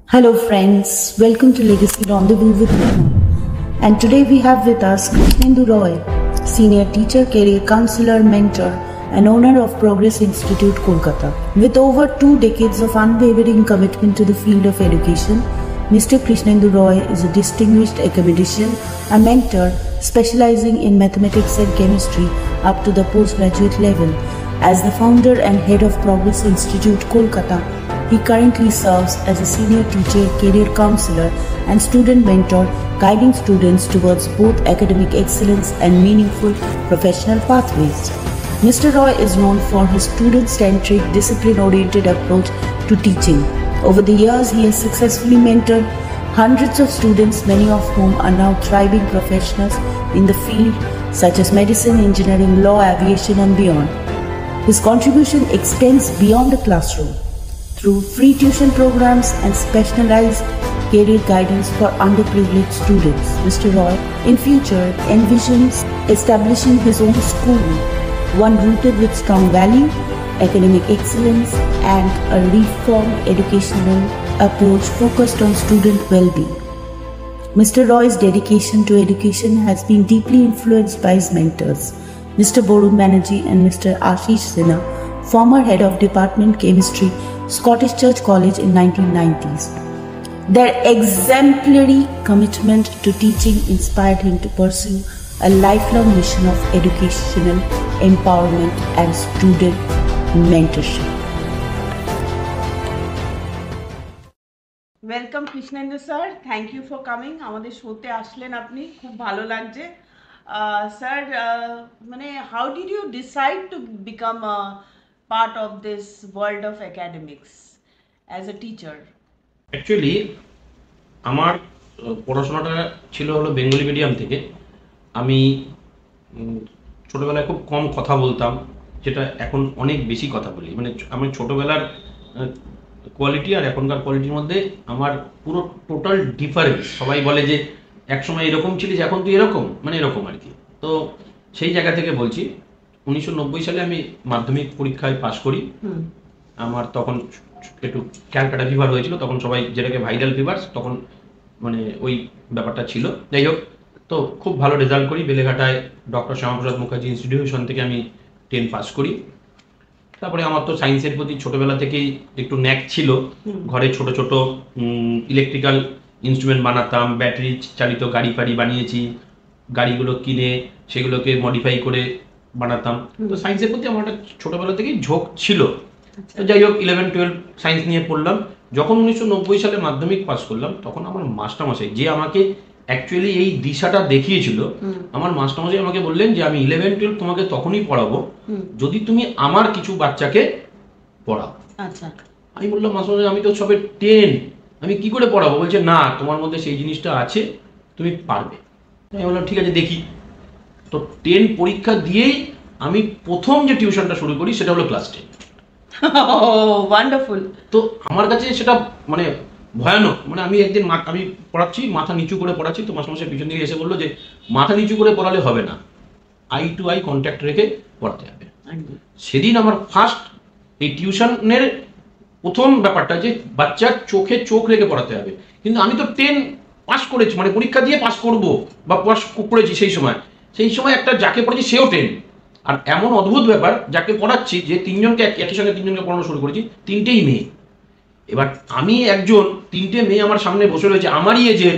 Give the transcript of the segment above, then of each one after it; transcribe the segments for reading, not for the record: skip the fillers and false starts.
Hello friends, welcome to Legacy Rendezvous with Neha. And today we have with us Krishnendu Roy, Senior Teacher, Career Counselor, Mentor and owner of Progress Institute, Kolkata. With over 2 decades of unwavering commitment to the field of education, Mr. Krishnendu Roy is a distinguished academician, a mentor specializing in mathematics and chemistry up to the postgraduate level. As the founder and head of Progress Institute, Kolkata, he currently serves as a senior teacher, career counselor, and student mentor, guiding students towards both academic excellence and meaningful professional pathways. Mr. Roy is known for his student-centric, discipline-oriented approach to teaching. Over the years, he has successfully mentored hundreds of students, many of whom are now thriving professionals in the field such as medicine, engineering, law, aviation, and beyond. His contribution extends beyond the classroom through free tuition programs and specialized career guidance for underprivileged students. Mr. Roy, in future, envisions establishing his own school, one rooted with strong value, academic excellence, and a reformed educational approach focused on student well-being. Mr. Roy's dedication to education has been deeply influenced by his mentors, Mr. Borun Banerjee and Mr. Ashish Sinha, former head of Department Chemistry, Scottish Church College in 1990s. Their exemplary commitment to teaching inspired him to pursue a lifelong mission of educational empowerment and student mentorship. Welcome Krishnendu sir, thank you for coming. আমাদের শোতে আসলেন আপনি, খুব ভালো লাগছে স্যার। মানে how did you decide to become part of this world of academics as a teacher? Actually আমার পড়াশোনাটা ছিল হলো বেঙ্গলি মিডিয়াম থেকে। আমি ছোটোবেলায় খুব কম কথা বলতাম, যেটা এখন অনেক বেশি কথা বলি। মানে আমি ছোটোবেলার কোয়ালিটি আর এখনকার কোয়ালিটির মধ্যে আমার পুরো টোটাল ডিফারেন্স। সবাই বলে যে একসময় এরকম ছিলিস, এখন তুই এরকম, মানে এরকম আর কি। তো সেই জায়গা থেকে বলছি, 1990 সালে আমি মাধ্যমিক পরীক্ষায় পাশ করি। আমার তখন একটু ক্যালকাটা ফিভার হয়েছিল, তখন সবাই যেটাকে ভাইরাল ফিভার, তখন মানে ওই ব্যাপারটা ছিল। যাই হোক, তো খুব ভালো রেজাল্ট করি। বেলেঘাটায় ডক্টর শ্যামাপ্রসাদ মুখার্জি ইনস্টিটিউশন থেকে আমি 10 পাস করি। তারপরে আমার তো সায়েন্সের প্রতি ছোটোবেলা থেকেই একটু ন্যাক ছিল। ঘরে ছোট ছোট ইলেকট্রিক্যাল ইনস্ট্রুমেন্ট বানাতাম, ব্যাটারি চালিত গাড়ি ফাড়ি বানিয়েছি, গাড়িগুলো কিনে সেগুলোকে মডিফাই করে বানাতাম। তো সায়েন্সের প্রতি আমার একটা ছোটোবেলা থেকেই ঝোঁক ছিল। তো যাই হোক, 11-12 সায়েন্স নিয়ে পড়লাম। যখন 1990 সালে মাধ্যমিক পাস করলাম, তখন আমার মাস্টারমশাই, যে আমাকে অ্যাকচুয়ালি এই দিশাটা দেখিয়েছিল, আমার মাস্টারমশাই আমাকে বললেন যে আমি 11-12 তোমাকে তখনই পড়াবো যদি তুমি আমার কিছু বাচ্চাকে পড়াও। আচ্ছা, আমি বললাম মাস্টারমশাই আমি তো সবে 10, আমি কি করে পড়াবো? বলছে না, তোমার মধ্যে সেই জিনিসটা আছে, তুমি পারবে। আমি বললাম ঠিক আছে, দেখি। তো 10 পরীক্ষা দিয়েই আমি প্রথম যে টিউশনটা শুরু করি সেটা হলো ক্লাস 10। ওয়ান্ডারফুল। তো আমার কাছে সেটা মানে ভয়ানক। মানে আমি একদিন আমি পড়াচ্ছি, মাথা নিচু করে পড়াচ্ছি, তো মাস্টারমশাই পিছন দিকে এসে বললো যে মাথা নিচু করে পড়ালে হবে না, আই টু আই কন্ট্যাক্ট রেখে পড়াতে হবে। সেদিন আমার ফার্স্ট এই টিউশনের প্রথম ব্যাপারটা যে বাচ্চার চোখে চোখ রেখে পড়াতে হবে। কিন্তু আমি তো 10 পাস করেছি, মানে পরীক্ষা দিয়ে পাস করবো বা পাস করেছি। সেই সময় একটা যাকে পড়েছি সেও 10। আর এমন অদ্ভুত ব্যাপার, যাকে পড়াচ্ছি, যে 3জনকে একই সঙ্গে 3জনকে পড়ানো শুরু করেছি, 3টেই মেয়ে। এবার আমি একজন, 3টে মেয়ে আমার সামনে বসে রয়েছে, আমারই এজের,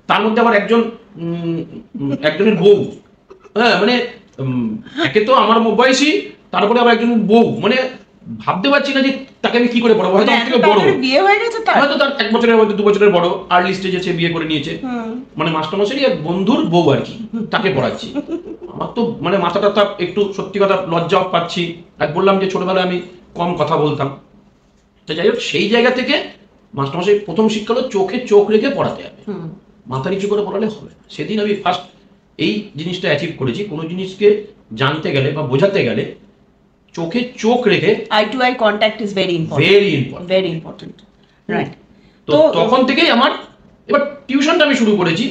তার মধ্যে আবার একজনের বউ। হ্যাঁ, মানে একে তো আমার বয়সী, তারপরে আবার একজন বউ। মানে ভাবতে পারছি না যে তাকে আমি কি করে পড়াবো। হয়তো আমার থেকে বড়, বিয়ে হয়ে গেছে, হয়তো তার 1 বছরের, হয়তো 2 বছরের বড়, আর্লি স্টেজে সে বিয়ে করে নিয়েছে। মানে মাস্টারমশাই এক বন্ধুর বউ আর কি, তাকে পড়াচ্ছি। আমার তো মানে মাথাটা একটু সত্যি কথা লজ্জাও পাচ্ছি। আর বললাম যে ছোটবেলায় আমি কম কথা বলতাম। তো যাই হোক, সেই জায়গা থেকে মাস্টারমশাই প্রথম শিক্ষা হলো চোখে চোখ রেখে পড়াতে হবে, মাথা নিচু করে পড়ালে হবে না। সেদিন আমি ফার্স্ট এই জিনিসটা অ্যাচিভ করেছি। কোনো জিনিসকে জানতে গেলে বা বোঝাতে গেলে চোখে চোখ রেখে, eye to eye contact is very important, right. তো তখন থেকেই আমার এবার টিউশনটা আমি শুরু করেছি।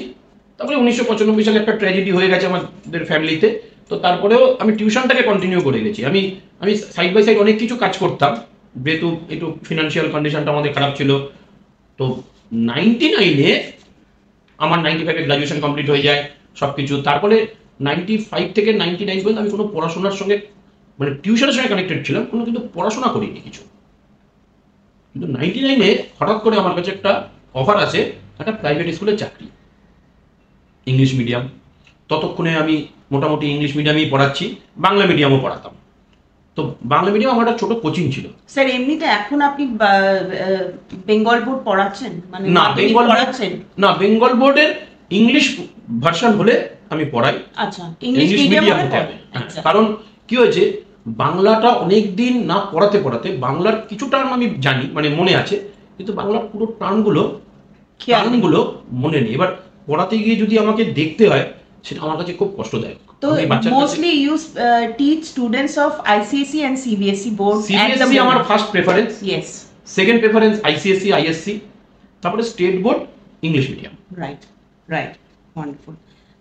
তারপরে 1995 সালে একটা ট্র্যাজেডি হয়ে গেছে আমাদের ফ্যামিলিতে। তো তারপরেও আমি টিউশনটাকে কন্টিনিউ করে গেছি। আমি সাইড বাই সাইড অনেক কিছু কাজ করতাম, যেহেতু একটু ফিনান্সিয়াল কন্ডিশনটা আমাদের খারাপ ছিল। তো 99-এ আমার 95-এ গ্রাজুয়েশন কমপ্লিট হয়ে যায় সবকিছু। তারপরে 95 থেকে 99 পর্যন্ত আমি কোনো পড়াশোনার সঙ্গে মানে টিউশনের সঙ্গে কানেক্টেড ছিলাম, কোনো কিন্তু পড়াশোনা করিনি কিছু। কিন্তু 99-এ হঠাৎ করে আমার কাছে একটা অফার আছে একটা প্রাইভেট স্কুলের চাকরি, ইংলিশ মিডিয়াম। ততক্ষণে আমি মোটামুটি ইংলিশ মিডিয়ামেই পড়াচ্ছি, বাংলা মিডিয়ামও পড়াতাম। তো বাংলা মিডিয়াম আমার একটা ছোট কোচিং ছিল। স্যার এমনিতে এখন আপনি বেঙ্গল বোর্ড পড়াচ্ছেন, মানে না মাধ্যমিক পড়াচ্ছেন? না, বেঙ্গল বোর্ডের ইংলিশ ভার্সন হলে আমি পড়াই। আচ্ছা, ইংলিশ মিডিয়াম হতে হবে। কারণ কি হয়েছে, বাংলাটা অনেক দিন না পড়াতে পড়াতে বাংলার কিছু টার্ম আমি জানি, মানে মনে আছে, কিন্তু বাংলার পুরো টার্মগুলো মনে নেই। এবার পড়াতে গিয়ে যদি আমাকে দেখতে হয়, সেটা আমার কাছে খুব কষ্টদায়ক। তো mostly you teach students of ICSE and CBSE board. CBSE আমার first preference, yes. Second preference ICSE ISC, তারপরে state board English medium. Right, right, wonderful.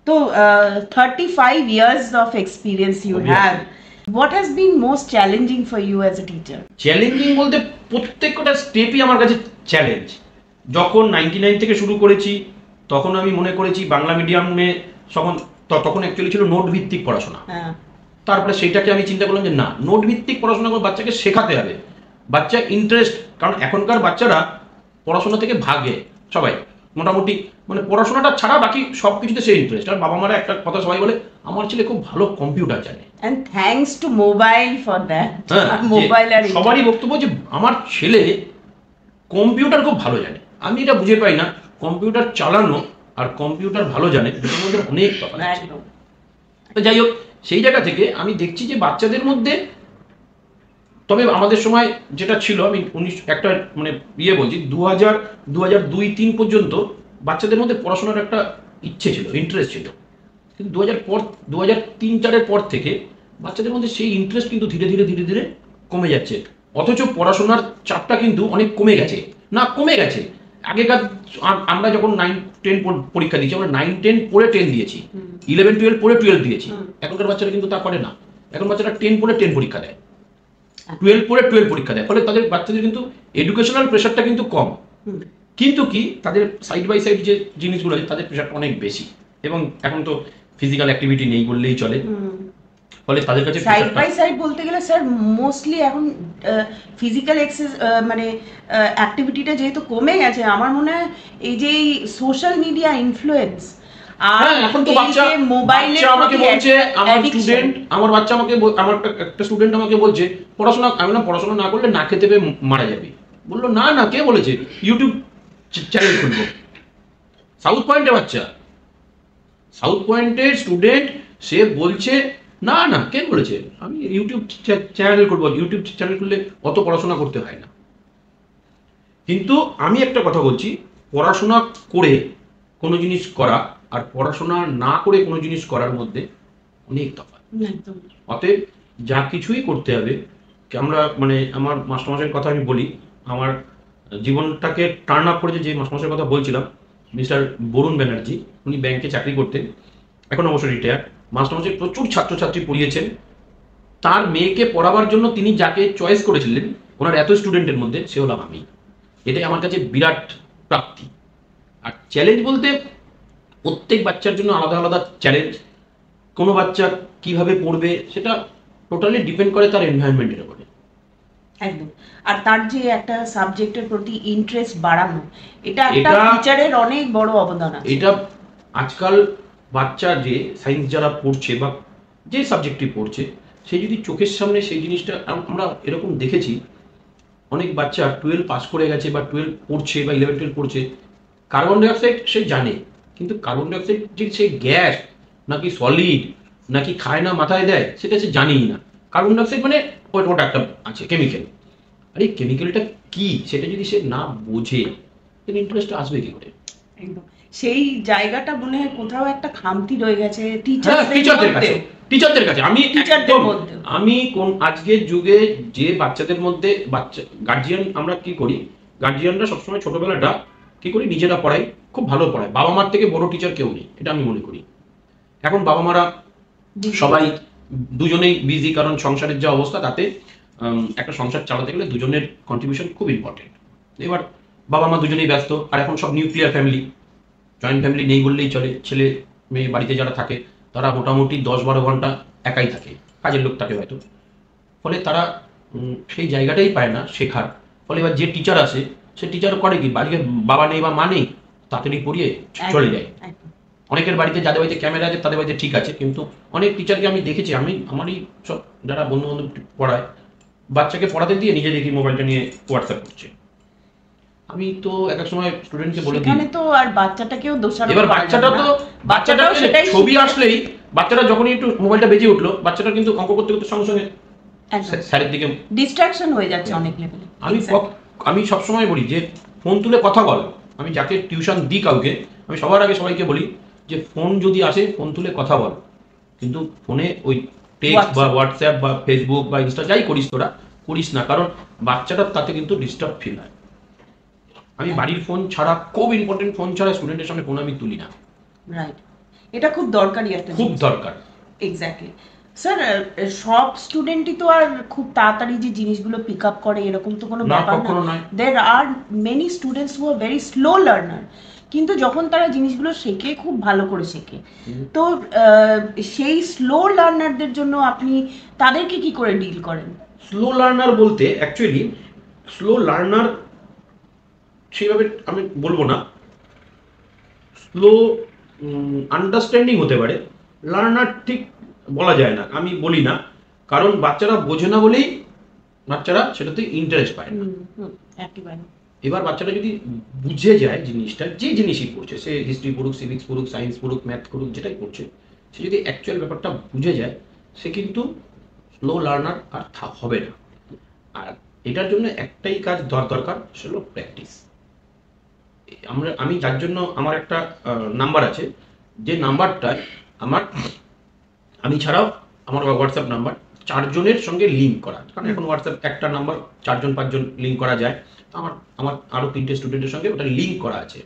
তো 35 years of experience you have. What has been most challenging for you as a teacher? Challenging বলতে প্রত্যেকটা স্টেপই আমার কাছে challenge. যখন 99 থেকে শুরু করেছি তখন আমি মনে করেছি বাংলা মিডিয়ামে তখন অ্যাকচুয়ালি ছিল নোট ভিত্তিক পড়াশোনা। তারপরে সেইটাকে আমি চিন্তা করলাম যে না, নোট ভিত্তিক পড়াশোনা করে বাচ্চাকে শেখাতে হবে, বাচ্চা ইন্টারেস্ট। কারণ এখনকার বাচ্চারা পড়াশোনা থেকে ভাগে সবাই, মোটামুটি মানে পড়াশোনাটা ছাড়া বাকি সব কিছুতে সে ইন্টারেস্ট। আর বাবা মারা একটা কথা সবাই বলে, আমার ছেলে খুব ভালো কম্পিউটার জানে। And thanks to mobile for that. Mobile আর সবারই বক্তব্য যে আমার ছেলে কম্পিউটার খুব ভালো জানে। আমি এটা বুঝে পাই না, কম্পিউটার চালানো আর কম্পিউটার ভালো জানে দুটোর মধ্যে অনেক তফাৎ আছে। তো যাই হোক, সেই জায়গা থেকে আমি দেখছি যে বাচ্চাদের মধ্যে, তবে আমাদের সময় যেটা ছিল, আমি একটা মানে বলছি 2002-03 পর্যন্ত বাচ্চাদের মধ্যে পড়াশোনার একটা ইচ্ছে ছিল, ইন্টারেস্ট ছিল। কিন্তু 2003-04 পর থেকে বাচ্চাদের মধ্যে সেই ইন্টারেস্ট কিন্তু ধীরে ধীরে কমে যাচ্ছে। অথচ পড়াশোনার চাপটা কিন্তু অনেক কমে গেছে। আগেকার আমরা যখন 9-10 পরীক্ষা দিয়েছি, আমরা 9-10 পড়ে 10 দিয়েছি, 11-12 পড়ে 12 দিয়েছি। এখনকার বাচ্চারা কিন্তু তা করে না। এখন বাচ্চারা 10 পড়ে 10 পরীক্ষা দেয়, 12 পড়ে 12 পরীক্ষা দেয়। ফলে তাদের বাচ্চাদের কিন্তু এডুকেশনাল প্রেশারটা কিন্তু কম, কিন্তু কি তাদের সাইড বাই সাইড যে জিনিসগুলো আছে তাদের প্রেশারটা অনেক বেশি। এবং এখন তো ফিজিক্যাল অ্যাক্টিভিটি নেই বললেই চলে, ফলে তাদের কাছে সাইড বাই সাইড বলতে গেলে স্যার মোস্টলি এখন ফিজিক্যাল মানে অ্যাক্টিভিটিটা যেহেতু কমে গেছে, আমার মনে হয় এই যে সোশ্যাল মিডিয়া ইনফ্লুয়েন্স আর এখন তো বাচ্চা আমাকে বলছে, আমার বাচ্চা আমাকে, আমার একটা স্টুডেন্ট আমাকে বলছে পড়াশোনা, আমি না পড়াশোনা না করলে না খেতে পেয়ে মারা যাবে। বললো না কে বলেছে, ইউটিউব চ্যানেল খুলবো। সাউথ পয়েন্টের বাচ্চা, সাউথ পয়েন্টের স্টুডেন্ট, সে বলছে না কে বলেছে, আমি ইউটিউব চ্যানেল করবো। ইউটিউব চ্যানেল করলে অত পড়াশোনা করতে হয় না। কিন্তু আমি একটা কথা বলছি, পড়াশোনা করে কোনো জিনিস করা আর পড়াশোনা না করে কোনো জিনিস করার মধ্যে অনেক তফাৎ। অতএব যা কিছুই করতে হবে, আমরা মানে আমার মাস্টারমশাইয়ের কথা আমি বলি, আমার জীবনটাকে টার্ন আপ করেছে যে মাস্টারমশাইয়ের কথা বলছিলাম, মিস্টার বরুণ ব্যানার্জি। উনি ব্যাংকে চাকরি করতেন, এখন অবশ্য রিটায়ার। মাস্টারমশাই প্রচুর ছাত্রছাত্রী পড়িয়েছেন। তার মেয়েকে পড়াবার জন্য তিনি যাকে চয়েস করেছিলেন, ওনার এত স্টুডেন্টের মধ্যে সে হলাম আমি। এটাই আমার কাছে বিরাট প্রাপ্তি। আর চ্যালেঞ্জ বলতে প্রত্যেক বাচ্চার জন্য আলাদা আলাদা চ্যালেঞ্জ। কোনো বাচ্চা কিভাবে পড়বে সেটা টোটালি ডিপেন্ড করে তার এনভায়রনমেন্টের উপরে। একদম। আর তার যে একটা সাবজেক্টের প্রতি ইন্টারেস্ট বাড়ানো, এটা একটা টিচারের অনেক বড় অবদান আছে। এটা আজকাল বাচ্চা যে সায়েন্স যারা পড়ছে বা যে সাবজেক্টটি পড়ছে, সে যদি চোখের সামনে সেই জিনিসটা, আমরা এরকম দেখেছি অনেক বাচ্চা 12 পাস করে গেছে বা 12 পড়ছে বা 11-12 পড়ছে, কার্বন ডাইঅক্সাইড সে জানে, কিন্তু কার্বন ডাইঅক্সাইড যে সে গ্যাস নাকি সলিড নাকি খায় না মাথায় দেয় সেটা সে জানেই না। কার্বন ডাইঅক্সাইড মানে ওটা একটা আছে কেমিক্যাল, আর এই কেমিক্যালটা কি সেটা যদি সে না বোঝে, তাহলে ইন্টারেস্ট আসবে কি করে? একদম সেই জায়গাটা মনে হয় কোথাও একটা খামতি রয়ে গেছে টিচারদের কাছে। আমি কোন আজকের যুগে যে বাচ্চাদের মধ্যে গার্জিয়ান, আমরা কি করি, গার্জিয়ানরা সবসময় ছোটবেলাটা কি করি, নিজেরা পড়াই, খুব ভালো পড়ায়, বাবা মার থেকে বড় টিচার কেউ নেই, এটা আমি মনে করি। এখন বাবা মারা সবাই দুজনেই বিজি, কারণ সংসারের যা অবস্থা, তাতে একটা সংসার চালাতে গেলে দুজনের কন্ট্রিবিউশন খুব ইম্পর্টেন্ট। এবার বাবা মা দুজনেই ব্যস্ত, আর এখন সব নিউক্লিয়ার ফ্যামিলি, জয়েন্ট ফ্যামিলি নেই বললেই চলে। ছেলে মেয়ে বাড়িতে যারা থাকে তারা মোটামুটি 10-12 ঘন্টা একাই থাকে, কাজের লোক থাকে হয়তো, ফলে তারা সেই জায়গাটাই পায় না শেখার। ফলে এবার যে টিচার আসে সে টিচার করে কি, বাড়িতে বাবা নেই বা মা নেই, তাড়াতাড়ি পড়িয়ে চলে যায়। অনেকের বাড়িতে, যাদের বাড়িতে ক্যামেরা আছে তাদের বাড়িতে ঠিক আছে, কিন্তু অনেক টিচারকে আমি দেখেছি, আমারই সব যারা বন্ধু বান্ধব পড়ায়, বাচ্চাকে পড়াতে দিয়ে নিজে দেখি মোবাইলটা নিয়ে হোয়াটসঅ্যাপ করছে। আমি তো এক এক সময় স্টুডেন্টকে বলে দিই, এখানে তো আর বাচ্চাটাকেও দোষারোপ এবার করা যাবে না। বাচ্চাটাকে সেটাই ছবি আসলেই, বাচ্চাটা যখনই একটু মোবাইলটা বেজে উঠলো, বাচ্চাটা কিন্তু অঙ্ক করতে করতে সঙ্গে সঙ্গে স্যারের দিকে ডিস্ট্রাকশন হয়ে যাচ্ছে অনেক লেভেলে। আমি সবসময় বলি যে ফোন তুলে কথা বল। আমি যাকে টিউশন দিই কাউকে, আমি সবার আগে সবাইকে বলি যে ফোন যদি আসে ফোন তুলে কথা বল, কিন্তু ফোনে ওই টেক্সট বা হোয়াটসঅ্যাপ বা ফেসবুক বা ইনস্টা যাই করিস তোরা করিস না, কারণ বাচ্চাটার তাতে কিন্তু ডিস্টার্ব ফিল হয়। আমি বাড়ির ফোন ছাড়া, খুব ইম্পর্টেন্ট ফোন ছাড়া স্টুডেন্টের সামনে ফোন আমি তুলি না। রাইট, এটা খুব দরকারি একটা, খুব দরকার। Exactly sir. সব স্টুডেন্টই তো আর খুব তাড়াতাড়ি যে জিনিসগুলো পিক আপ করে এরকম তো কোনো ব্যাপার না। There are many students who are very slow learner, কিন্তু যখন তারা জিনিসগুলো শেখে খুব ভালো করে শেখে। তো সেই স্লো লার্নারদের জন্য আপনি তাদেরকে কি করে ডিল করেন? স্লো লার্নার বলতে অ্যাকচুয়ালি স্লো লার্নার সেইভাবে আমি বলবো না, স্লো আন্ডারস্ট্যান্ডিং হতে পারে, লার্নার ঠিক বলা যায় না, আমি বলি না, কারণ বাচ্চারা বোঝে না বলেই বাচ্চারা সেটাতে ইন্টারেস্ট পায় না। এবার বাচ্চাটা যদি বুঝে যায় জিনিসটা, যে জিনিসই পড়ছে, সে হিস্ট্রি পড়ুক, সিভিক্স পড়ুক, সায়েন্স পড়ুক, ম্যাথ পড়ুক, যেটাই পড়ছে, সে যদি অ্যাকচুয়াল ব্যাপারটা বুঝে যায়, সে কিন্তু স্লো লার্নার আর হবে না। আর এটার জন্য একটাই কাজ দরকার, সেটা প্র্যাকটিস। আমি যার জন্য আমার একটা নাম্বার আছে, যে নাম্বারটায় আমি ছাড়াও আমার হোয়াটসঅ্যাপ নাম্বার 4 জনের সঙ্গে লিঙ্ক করা, কারণ এখন হোয়াটসঅ্যাপ একটা নাম্বার 4-5 লিঙ্ক করা যায়। আমার আরো 3টে স্টুডেন্টের সঙ্গে ওটা লিঙ্ক করা আছে।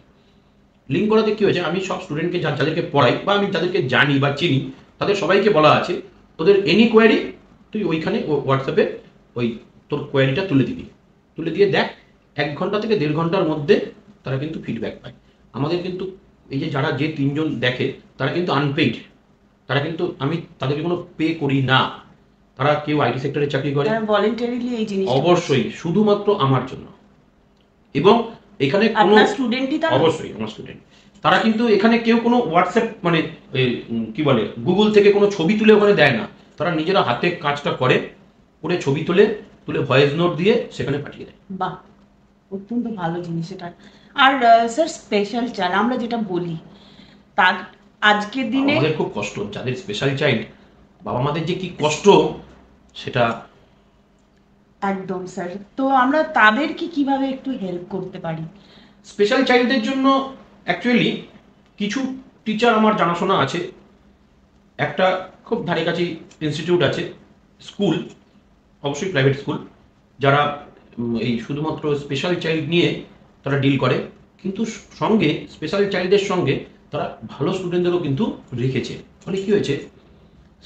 লিঙ্ক করাতে কি হয়েছে, আমি সব স্টুডেন্টকে যাদেরকে পড়াই বা আমি যাদেরকে জানি বা চিনি, তাদের সবাইকে বলা আছে, তোদের এনি কোয়ারি তুই ওইখানে হোয়াটসঅ্যাপে ওই তোর কোয়ারিটা তুলে দিয়ে দেখ, 1 ঘন্টা থেকে 1.5 ঘন্টার মধ্যে তারা কিন্তু ফিডব্যাক পায়। আমাদের কিন্তু এই যে যারা যে 3 জন দেখে, তারা কিন্তু আনপেইড, তারা কিন্তু, আমি তাদেরকে কোনো পে করি না, তারা কেউ আইটি সেক্টরে চাকরি করে, ভলান্টারিলি এই জিনিস অবশ্যই শুধুমাত্র আমার জন্য। এবং এখানে কোনো স্টুডেন্টই, অবশ্যই আমার স্টুডেন্ট, তারা কিন্তু এখানে কেউ কোনো হোয়াটসঅ্যাপ মানে কি বলে গুগল থেকে কোনো ছবি তুলে ওখানে দেয় না, তারা নিজেরা হাতে কাজটা করে ছবি তুলে ভয়েস নোট দিয়ে সেখানে পাঠিয়ে দেয়। বাহ, অত্যন্ত ভালো জিনিস এটা। আর স্যার স্পেশাল চাইল্ড আমরা যেটা বলি, তার আজকের দিনে আমাদের খুব কষ্ট, যাদের স্পেশাল চাইল্ড, বাবা মাদের যে কি কষ্ট সেটা একদম স্যার। তো আমরা তাদেরকে কিভাবে একটু হেল্প করতে পারি? স্পেশাল চাইল্ডদের জন্য অ্যাকচুয়ালি কিছু টিচার আমার জানাশোনা আছে, একটা খুব ধারে কাছে ইনস্টিটিউট আছে, স্কুল, অবশ্যই প্রাইভেট স্কুল, যারা এই শুধুমাত্র স্পেশাল চাইল্ড নিয়ে তারা ডিল করে, কিন্তু সঙ্গে স্পেশাল চাইল্ডের সঙ্গে তারা ভালো স্টুডেন্টদেরও কিন্তু রেখেছে। ফলে কি হয়েছে,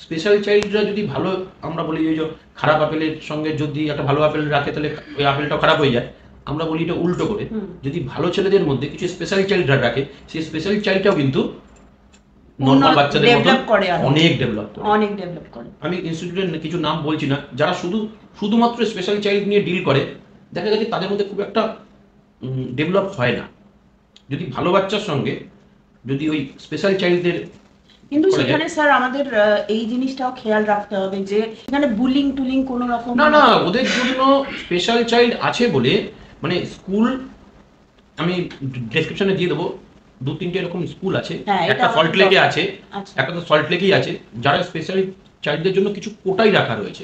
স্পেশাল চাইল্ডরা যদি ভালো, আমরা বলি ওই যে খারাপ আপেলের সঙ্গে যদি একটা ভালো আপেল রাখে তাহলে ওই আপেলটাও খারাপ হয়ে যায়, আমরা বলি এটা উল্টো করে, যদি ভালো ছেলেদের মধ্যে কিছু স্পেশাল চাইল্ডরা রাখে, সেই স্পেশাল চাইল্ডটাও কিন্তু নর্মাল বাচ্চাদের মতো অনেক ডেভেলপ করে। আমি ইনস্টিটিউটের কিছু নাম বলছি না, যারা শুধুমাত্র স্পেশাল চাইল্ড নিয়ে ডিল করে, দেখা গেছে তাদের মধ্যে খুব একটা ডেভেলপ হয় না। যদি ভালো বাচ্চার সঙ্গে যদি ওই স্পেশাল চাইল্ডদের, কিন্তু সেখানে স্যার আমাদের এই জিনিসটাও খেয়াল রাখতে হবে যে এখানে বুলিং টুলিং কোনো রকম না, ওদের জন্য স্পেশাল চাইল্ড আছে বলে, মানে স্কুল আমি ডেসক্রিপশনে দিয়ে দেবো, 2-3টে এরকম স্কুল আছে, একটা সল্ট লেকে আছে, একটা তো সল্ট লেকেই আছে, যারা স্পেশাল চাইল্ডদের জন্য কিছু কোটাই রাখা রয়েছে,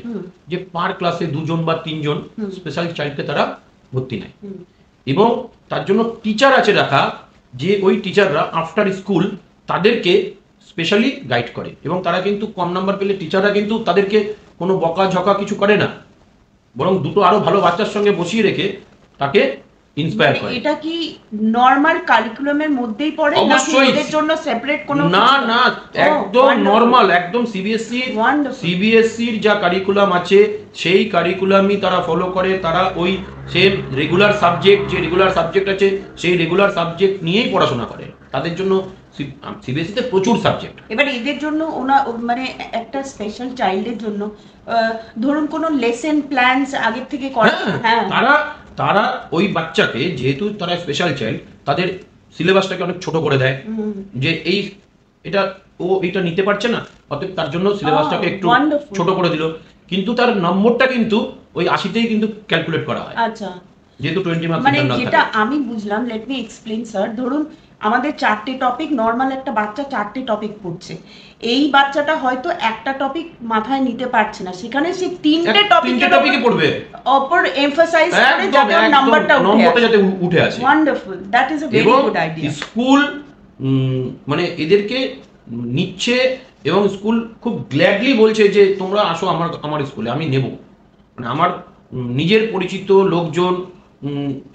যে পার ক্লাসে 2 জন বা 3 জন স্পেশাল চাইল্ডকে তারা ভর্তি নেয়, এবং তার জন্য টিচার আছে রাখা, যে ওই টিচাররা আফটার স্কুল তাদেরকে স্পেশালি গাইড করে, এবং তারা কিন্তু কম নাম্বার পেলে টিচাররা কিন্তু তাদেরকে কোনো বকা ঝকা কিছু করে না, বরং দুটো আরো ভালো বাচ্চার সঙ্গে বসিয়ে রেখে তাকে ইন্সপায়ার করে। এটা কি নরমাল কারিকুলামের মধ্যেই পড়ে নাকি অবশ্যই। এদের জন্য সেপারেট কোনো না কিছু? না, Oh, একদম wonderful. নরমাল, একদম Wonderful. সিবিএসসির যা কারিকুলাম আছে সেই কারিকুলামই তারা ফলো করে। তারা ওই সেম রেগুলার সাবজেক্ট, যে রেগুলার সাবজেক্ট আছে সেই রেগুলার সাবজেক্ট নিয়েই পড়াশোনা করে। তাদের জন্য সিবিএসসিতে প্রচুর সাবজেক্ট। এবার এদের জন্য মানে একটা স্পেশাল চাইল্ডের জন্য ধরুন কোনো লেসন প্ল্যানস আগের থেকে করা? হ্যাঁ, তারা ওই বাচ্চাকে, যেহেতু তারা স্পেশাল চাইল্ড, তাদের সিলেবাসটাকে অনেক ছোট করে দেয়। যে এইটা নিতে পারছে না, অতএব তার জন্য সিলেবাসটাকে একটু wonderful. ছোট করে দিল। কিন্তু তার নম্বরটা কিন্তু ওই 80তেই কিন্তু ক্যালকুলেট করা হয়, আচ্ছা। যেহেতু 20 মার্কস মানে ইন্টারনাল যেটা থাকে। আমি বুঝলাম, লেট মি এক্সপ্লেইন স্যার। ধরুন আমাদের 4টে টপিক, নর্মাল একটা বাচ্চা 4টে টপিক পড়ছে, এই বাচ্চাটা হয়তো একটা টপিক মাথায় নিতে পারছে না, সেখানে সে 3টে টপিকে পড়বে, অপর এমফাসাইজ করে যাতে ওর নাম্বারটা যাতে উঠে আসে। Wonderful, that is a very good idea. School মানে এদেরকে নিচ্ছে এবং স্কুল খুব গ্ল্যাডলি বলছে যে তোমরা আসো আমার স্কুলে, আমি নেব। মানে আমার নিজের পরিচিত লোকজন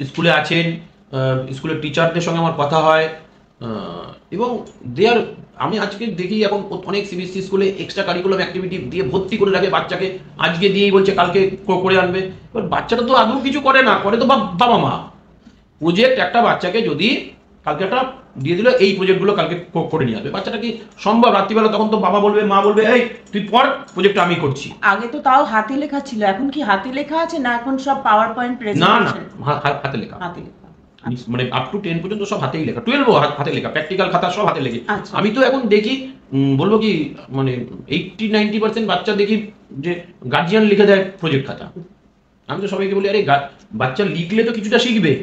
স্কুলে আছেন, স্কুলের টিচারদের সঙ্গে আমার কথা হয়, এবং আমি আজকে দেখি এখন অনেক সিবিএসসি স্কুলে এক্সট্রা কারিকুলাম অ্যাক্টিভিটি দিয়ে ভর্তি করে রাখে বাচ্চাকে, আজকে দিয়েই বলছে কালকে করে আনবে। এবার বাচ্চাটা তো আদৌ কিছু করে না, করে তো বাবা মা। প্রজেক্ট একটা বাচ্চাকে যদি কালকে একটা দিয়ে দিল, এই প্রজেক্টগুলো কালকে করে নিয়ে আসবে, বাচ্চাটা কি সম্ভব? রাত্রিবেলা তখন তো বাবা বলবে, মা বলবে, এই তুই পড়, প্রজেক্ট আমি করছি। আগে তো তাও হাতে লেখা ছিল, এখন কি হাতে লেখা আছে না এখন সব পাওয়ার পয়েন্ট প্রেজেন্টেশন? না, হাতে লেখা। হাতে লেখা, মানে আপ টু 10 পর্যন্ত সব হাতেই লেখা, 12ও হাতে লেখা, প্র্যাকটিক্যাল খাতা সব হাতে লেখে। আচ্ছা। আমি তো এখন দেখি, বলবো কি, মানে 80-90% বাচ্চা দেখি যে গার্জিয়ান লিখে দেয় প্রজেক্ট খাতা। আমি তো সবাইকে বলি, আরে বাচ্চা লিখলে তো কিছুটা শিখবে।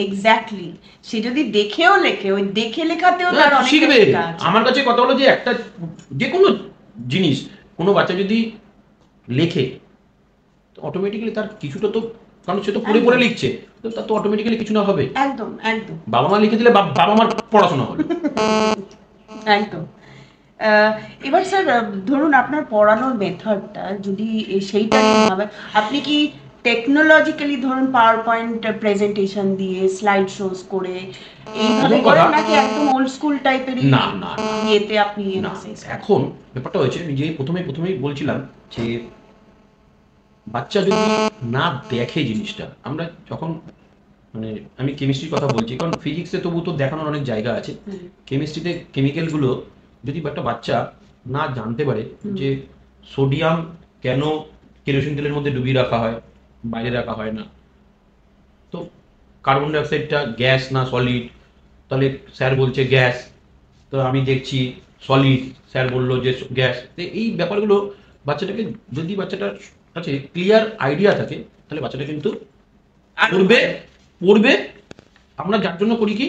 এক্স্যাক্টলি, সে যদি দেখেও লেখে, ওই দেখে লেখাতেও তার অনেক শিখবে। শেখা আছে। আমার কাছে কথা হলো যে একটা যে কোনো জিনিস কোনো বাচ্চা যদি লেখে, অটোমেটিক্যালি তার কিছুটা তো, কারণ সে তো পড়ে পড়ে লিখছে, তো তার তো অটোমেটিক্যালি কিছু না হবে। একদম একদম বাবা মা লিখে দিলে বাবা মার পড়াশোনা হলো। একদম। এবার স্যার ধরুন আপনার পড়ানোর মেথডটা যদি সেইটা হবে, আপনি কি টেকনোলজিক্যালি ধরুন পাওয়ার পয়েন্ট প্রেজেন্টেশন দিয়ে স্লাইড শোজ করে এইভাবে করেন, নাকি একদম ওল্ড স্কুল টাইপেরই? না না ইয়েতে আপনি না, এখন ব্যাপারটা হয়েছে, আমি যে প্রথমেই বলছিলাম যে বাচ্চা যদি না দেখে জিনিসটা, আমরা যখন, মানে আমি কেমিস্ট্রির কথা বলছি, কারণ ফিজিক্সে তবু তো দেখানোর অনেক জায়গা আছে। কেমিস্ট্রিতে কেমিক্যালগুলো যদি একটা বাচ্চা না জানতে পারে যে সোডিয়াম কেন কেরোসিন তেলের মধ্যে ডুবিয়ে রাখা হয়, বাইরে রাখা হয় না, তো কার্বন ডাইঅক্সাইডটা গ্যাস না সলিড, তাহলে স্যার বলছে গ্যাস, তো আমি দেখছি সলিড, স্যার বললো যে গ্যাস। এই ব্যাপারগুলো বাচ্চাটাকে, যদি বাচ্চাটার কাছে ক্লিয়ার আইডিয়া থাকে, তাহলে বাচ্চাটা কিন্তু পড়বে। আমরা যার জন্য করি কি,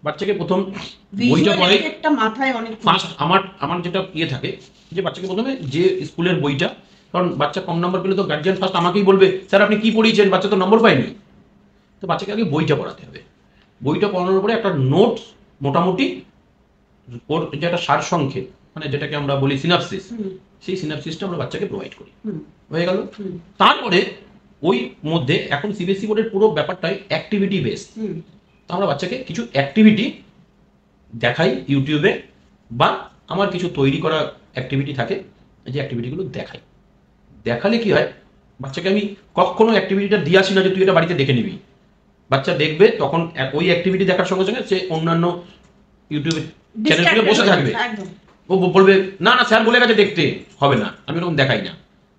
বাচ্চাকে প্রথম বইটা পড়ে একটা মাথায় অনেক ফার্স্ট, আমার যেটা থাকে যে বাচ্চাকে প্রথমে যে স্কুলের বইটা, কারণ বাচ্চা কম নম্বর পেলে তো গার্জিয়ান ফার্স্ট আমাকেই বলবে, স্যার আপনি কি পড়িয়েছেন, বাচ্চা তো নম্বর পায়নি। তো বাচ্চাকে আগে বইটা পড়াতে হবে। বইটা পড়ানোর পরে একটা নোটস, মোটামুটি ওর যে একটা সারসংক্ষেপ, মানে যেটাকে আমরা বলি সিনাপসিস, সেই সিনাপসিসটা আমরা বাচ্চাকে প্রোভাইড করি। হয়ে গেল। তারপরে ওই মধ্যে এখন সিবিএসসি বোর্ডের পুরো ব্যাপারটাই অ্যাক্টিভিটি বেসড। তো আমরা বাচ্চাকে কিছু অ্যাক্টিভিটি দেখাই ইউটিউবে, বা আমার কিছু তৈরি করা অ্যাক্টিভিটি থাকে, যে অ্যাক্টিভিটিগুলো দেখালে কি হয়, বাচ্চাকে আমি কখনো অ্যাক্টিভিটিটা দিয়ে আসি না যে তুই এটা বাড়িতে দেখে নিবি। বাচ্চা দেখবে, তখন ওই অ্যাক্টিভিটি দেখার সঙ্গে সঙ্গে সে অন্যান্য ইউটিউবে চ্যানেলগুলো বসে থাকবে। ও বলবে, না না স্যার বলে গেছে দেখতে হবে না, আমি এরকম দেখাই না।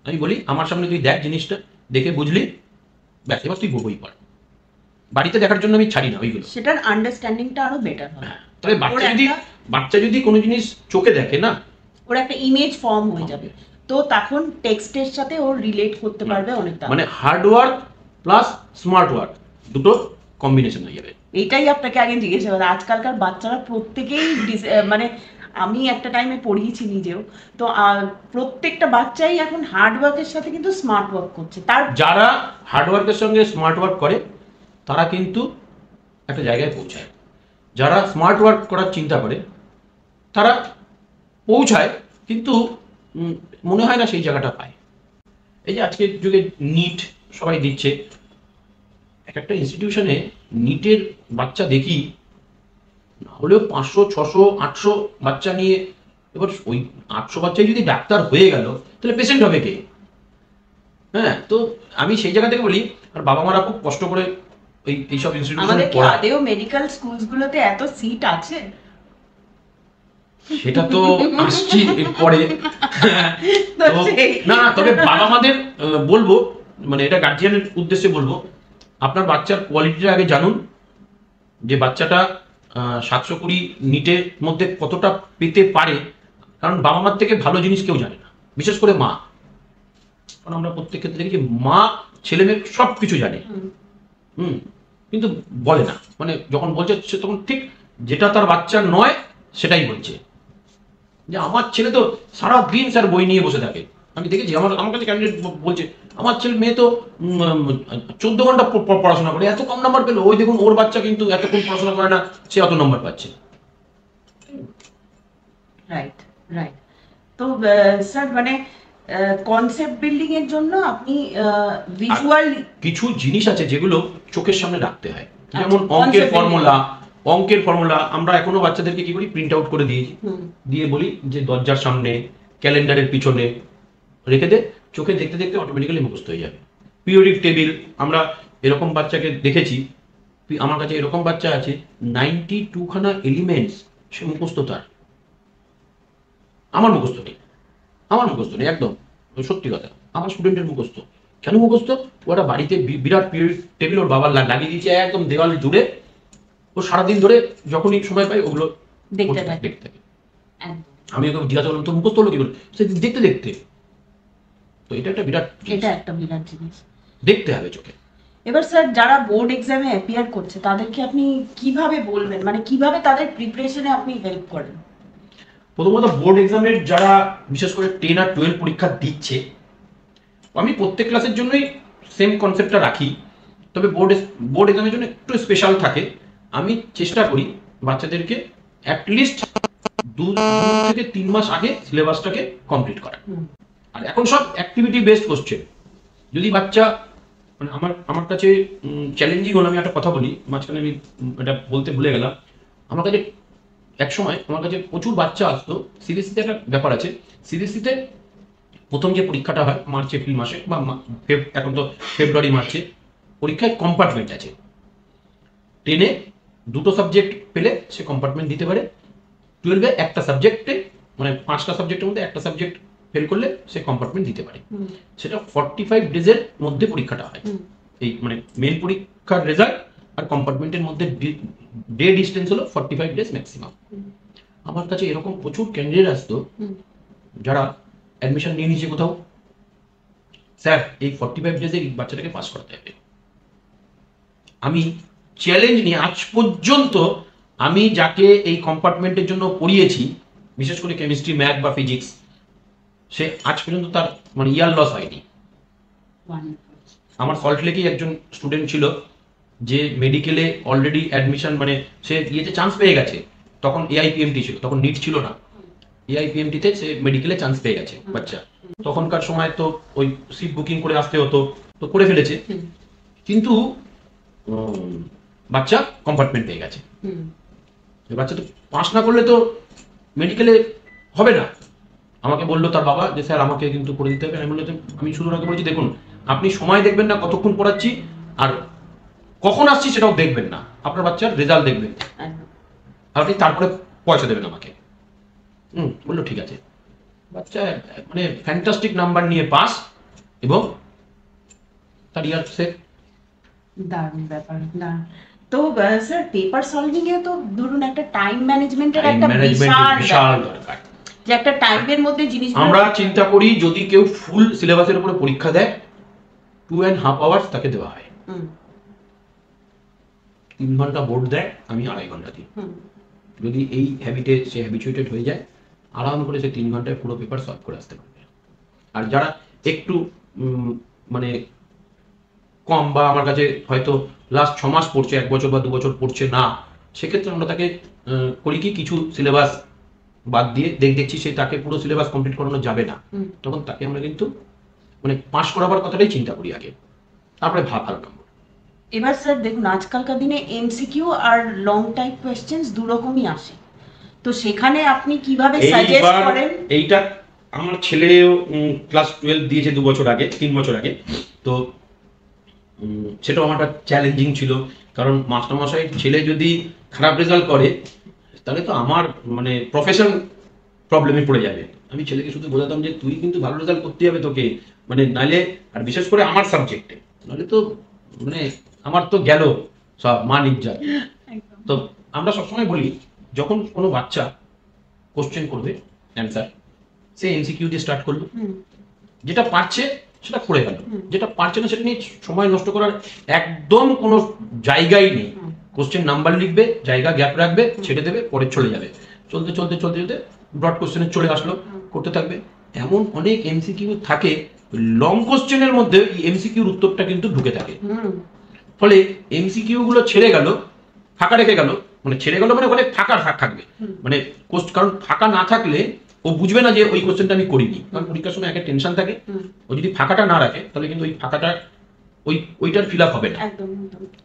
আমি বলি, আমার সামনে তুই দেখ জিনিসটা, দেখে বুঝলি, ব্যাস, এবার তুই বই পড়। বাড়িতে দেখার জন্য আমি ছাড়ি না ওইগুলো, সেটার আন্ডারস্ট্যান্ডিংটা আরো বেটার হয়। তবে বাচ্চা যদি কোনো জিনিস চোখে দেখে না, ওর একটা ইমেজ ফর্ম হয়ে যাবে, তো তখন টেক্সটের সাথে ও রিলেট করতে পারবে অনেকটা। মানে hard work plus smart work দুটো কম্বিনেশন হয়ে যাবে। এইটাই আপনাকে আগে জিজ্ঞেস করা, আজকালকার বাচ্চারা প্রত্যেকেই মানে আমি একটা টাইমে পড়িয়েছি নিজেও, তো প্রত্যেকটা বাচ্চাই এখন হার্ড ওয়ার্কের সাথে কিন্তু স্মার্ট ওয়ার্ক করছে। তার যারা হার্ড ওয়ার্কের সঙ্গে স্মার্ট ওয়ার্ক করে তারা কিন্তু একটা জায়গায় পৌঁছায়, যারা স্মার্ট ওয়ার্ক করার চিন্তা করে তারা পৌঁছায় কিন্তু মনে হয় না সেই জায়গাটা পায়। এই যে আজকের যুগে নিট সবাই দিচ্ছে, একটা ইনস্টিটিউশনে নিটের বাচ্চা দেখি না হলেও 500, 600, 800 বাচ্চা নিয়ে, এবার ওই 800 বাচ্চাই যদি ডাক্তার হয়ে গেল তাহলে পেশেন্ট হবে কে? হ্যাঁ, তো আমি সেই জায়গা থেকে বলি, আর বাবা মারা খুব কষ্ট করে এইসব ইনস্টিটিউশনে পড়ায়। আদেও মেডিকেল স্কুলগুলোতে এত সিট আছে? সেটা তো আসছি এরপরে। না, তবে বাবা মাদের বলবো, মানে এটা গার্জিয়ানের উদ্দেশ্যে বলবো, আপনার বাচ্চার কোয়ালিটিটা আগে জানুন, যে বাচ্চাটা 720 নিটের মধ্যে কতটা পেতে পারে। কারণ বাবা মার থেকে ভালো জিনিস কেউ জানে না, বিশেষ করে মা। কারণ আমরা প্রত্যেক ক্ষেত্রে দেখি যে মা ছেলে মেয়ে সব কিছু জানে, কিন্তু বলে না। মানে যখন বলছে সে তখন ঠিক যেটা তার বাচ্চা নয় সেটাই বলছে, যে আমার ছেলে তো সারাদিন স্যার বই নিয়ে বসে থাকে। আমি দেখেছি আমার কাছে ক্যান্ডিডেট বলছে আমার ছেলে মেয়ে তো 14 ঘন্টা পড়াশোনা করে, এত কম নাম্বার পেলো। ওই দেখুন ওর বাচ্চা কিন্তু এতক্ষণ পড়াশোনা করে না, সে অত নাম্বার পাচ্ছে। Right right. তো স্যার মানে কনসেপ্ট বিল্ডিং এর জন্য আপনি ভিজুয়াল কিছু জিনিস আছে যেগুলো চোখের সামনে রাখতে হয়, যেমন অঙ্কের ফর্মুলা আমরা এখনো বাচ্চাদেরকে কি করি, প্রিন্ট আউট করে দিই, দিয়ে বলি যে দরজার সামনে, ক্যালেন্ডারের পিছনে রেখে দে, চোখে দেখতে দেখতে অটোমেটিক্যালি মুখস্থ হয়ে যাবে। পিরিয়ডিক টেবিল, আমরা এরকম বাচ্চাকে দেখেছি, আমার কাছে এরকম বাচ্চা আছে 92 খানা এলিমেন্টস সে মুখস্থ, তার আমার মুখস্থ নেই একদম, সত্যি কথা। আমার স্টুডেন্টের মুখস্থ। কেন মুখস্থ? ওরা বাড়িতে বিরাট পিরিয়ডিক টেবিল ওর বাবা লাগিয়ে দিয়েছে একদম দেওয়াল জুড়ে, ও সারাদিন ধরে যখনই সময় পাই ওগুলো দেখতে থাকে। আমি ওকে জিজ্ঞাসা করলাম তো মুখস্থ হলো কি করে, সে দেখতে দেখতে। তো এটা একটা বিরাট জিনিস, দেখতে হবে চোখে। এবার স্যার যারা বোর্ড এক্সামে অ্যাপিয়ার করছে তাদেরকে আপনি কিভাবে বলবেন, মানে কিভাবে তাদের প্রিপারেশনে আপনি হেল্প করেন? প্রথমত বোর্ড এক্সামের যারা বিশেষ করে 10 আর 12 পরীক্ষা দিচ্ছে, আমি প্রত্যেক ক্লাসের জন্যই সেম কনসেপ্টটা রাখি, তবে বোর্ড এক্সামের জন্য একটু স্পেশাল থাকে। আমি চেষ্টা করি বাচ্চাদেরকে অ্যাটলিস্ট 2 থেকে 3 মাস আগে সিলেবাসটাকে কমপ্লিট করা। আর এখন সব অ্যাক্টিভিটি বেসড কোশ্চেন। যদি বাচ্চা মানে আমার কাছে চ্যালেঞ্জিং হলো, আমি একটা কথা বলি মাঝখানে, আমি এটা বলতে ভুলে গেলাম। আমার কাছে এক সময় আমার কাছে প্রচুর বাচ্চা আসতো। সিবিএসসিতে একটা ব্যাপার আছে, সিবিএসসিতে প্রথম যে পরীক্ষাটা হয় মার্চ এপ্রিল মাসে, বা এখন তো ফেব্রুয়ারি মার্চে, পরীক্ষায় কম্পার্টমেন্ট আছে। 10-এ 2টো সাবজেক্ট পেলে সে কম্পার্টমেন্ট দিতে পারে, 12-এ একটা সাবজেক্টে, মানে 5টা সাবজেক্টের মধ্যে একটা সাবজেক্ট ফেল করলে সে কম্পার্টমেন্ট দিতে পারে। সেটা 45 ডেজের মধ্যে পরীক্ষাটা হয়। এই মানে মেন পরীক্ষার রেজাল্ট আর কম্পার্টমেন্টের মধ্যে ডে ডিস্টেন্স হলো 45 ডেজ ম্যাক্সিমাম। আমার কাছে এরকম প্রচুর ক্যান্ডিডেট আসতো যারা অ্যাডমিশন নিয়ে নিয়েছে কোথাও, স্যার এই 45 ডেজে এই বাচ্চাটাকে পাস করতে হবে। আমি চ্যালেঞ্জ নিয়ে আজ পর্যন্ত আমি যাকে এই কম্পার্টমেন্টের জন্য পড়িয়েছি, বিশেষ করে কেমিস্ট্রি, ম্যাথ বা ফিজিক্স, সে আজ পর্যন্ত তার মানে ইয়ার লস হয়নি। আমার সল্ট লেকেই একজন স্টুডেন্ট ছিল যে মেডিকেলে অলরেডি অ্যাডমিশন, মানে সে ইয়েতে চান্স পেয়ে গেছে, তখন এআইপিএমটি ছিল, তখন নিট ছিল না, এআইপিএমটিতে সে মেডিকেলে চান্স পেয়ে গেছে বাচ্চা। তখনকার সময় তো ওই সিট বুকিং করে আসতে হতো, তো করে ফেলেছে, কিন্তু বাচ্চা কম্পার্টমেন্ট পেয়ে গেছে। বাচ্চা তো পাস না করলে তো মেডিকেলে হবে না। আমাকে বললো তার বাবা যে স্যার আমাকে কিন্তু করে দিতে হবে। আমি বললাম, আমি শুধু ওনাকে বলেছি দেখুন আপনি সময় দেখবেন না কতক্ষণ পড়াচ্ছি, আর কখন আসছি সেটাও দেখবেন না, আপনার বাচ্চার রেজাল্ট দেখবেন, আপনি তারপরে পয়সা দেবেন আমাকে। বললো ঠিক আছে। বাচ্চা মানে ফ্যান্টাস্টিক নাম্বার নিয়ে পাস, এবং তার ইয়ার সেট। দারুণ ব্যাপার না। তো স্যার পেপার সলভিং এ তো ধরুন একটা টাইম ম্যানেজমেন্টের একটা বিশাল দরকার, যে একটা টাইমের মধ্যে জিনিসগুলো আমরা চিন্তা করি যদি কেউ ফুল সিলেবাসের উপরে পরীক্ষা দেয় 2.5 আওয়ার্স তাকে দেওয়া হয়। 3 ঘন্টা বোর্ড দেয়, আমি 2.5 ঘন্টা দিই। যদি এই হ্যাবিটে সে হ্যাবিচুয়েটেড হয়ে যায়, আরাম করে সে 3 ঘন্টায় পুরো পেপার সলভ করে আসতে পারবে। আর যারা একটু মানে কম, বা আমার কাছে হয়তো লাস্ট 6 মাস পড়ছে, 1 বছর বা 2 বছর পড়ছে না, সেক্ষেত্রে আমরা তাকে করি কি কিছু সিলেবাস বাদ দিয়ে দেখছি সে তাকে পুরো সিলেবাস কমপ্লিট করানো যাবে না, তখন তাকে আমরা কিন্তু মানে পাস করাবার কথাটাই চিন্তা করি আগে, তারপরে ভালো নম্বর। এবার স্যার দেখুন আজকালকার দিনে এমসিকিউ আর লং টাইপ কোয়েশ্চেন্স দুরকমই আসে, তো সেখানে আপনি কিভাবে সাজেস্ট করেন? এইটা আমার ছেলে ক্লাস 12 দিয়েছে 2 বছর আগে, 3 বছর আগে, তো সেটাও আমার একটা চ্যালেঞ্জিং ছিল, কারণ মাস্টারমশাই ছেলে যদি খারাপ রেজাল্ট করে তাহলে তো আমার মানে প্রফেশন প্রবলেমে পড়ে যাবে। আমি ছেলেকে শুধু বোঝাতাম যে তুই কিন্তু ভালো রেজাল্ট করতে হবে তোকে, মানে নাইলে, আর বিশেষ করে আমার সাবজেক্টে, নাহলে তো মানে আমার তো গেল সব মান ইজ্জত। তো আমরা সবসময় বলি যখন কোনো বাচ্চা কোশ্চেন করবে অ্যান্সার, সে এমসিকিউ দিয়ে স্টার্ট করলো, যেটা পারছে সেটা করে গেল, যেটা পারছে না সেটা নিয়ে সময় নষ্ট করার একদম কোনো জায়গাই নেই। কোশ্চেন নাম্বার লিখবে, জায়গা গ্যাপ রাখবে, ছেড়ে দেবে, পরে চলে যাবে, চলতে চলতে চলতে চলতে ব্রড কোশ্চেনে চলে আসলো, করতে থাকবে। এমন অনেক এমসিকিউ থাকে, লং কোশ্চেনের মধ্যে এমসিকিউর উত্তরটা কিন্তু ঢুকে থাকে, ফলে এমসিকিউ গুলো ছেড়ে গেল, ফাঁকা রেখে গেল, মানে ছেড়ে গেল মানে ওখানে ফাঁকা থাকবে, মানে কারণ ফাঁকা না থাকলে ও বুঝবে না যে ওই কোশ্চেনটা আমি করিনি, কারণ পরীক্ষার সময় একটা টেনশন থাকে। ও যদি ফাঁকাটা না রাখে তাহলে কিন্তু ওই ফাঁকাটা ওইটার ফিল আপ হবে না,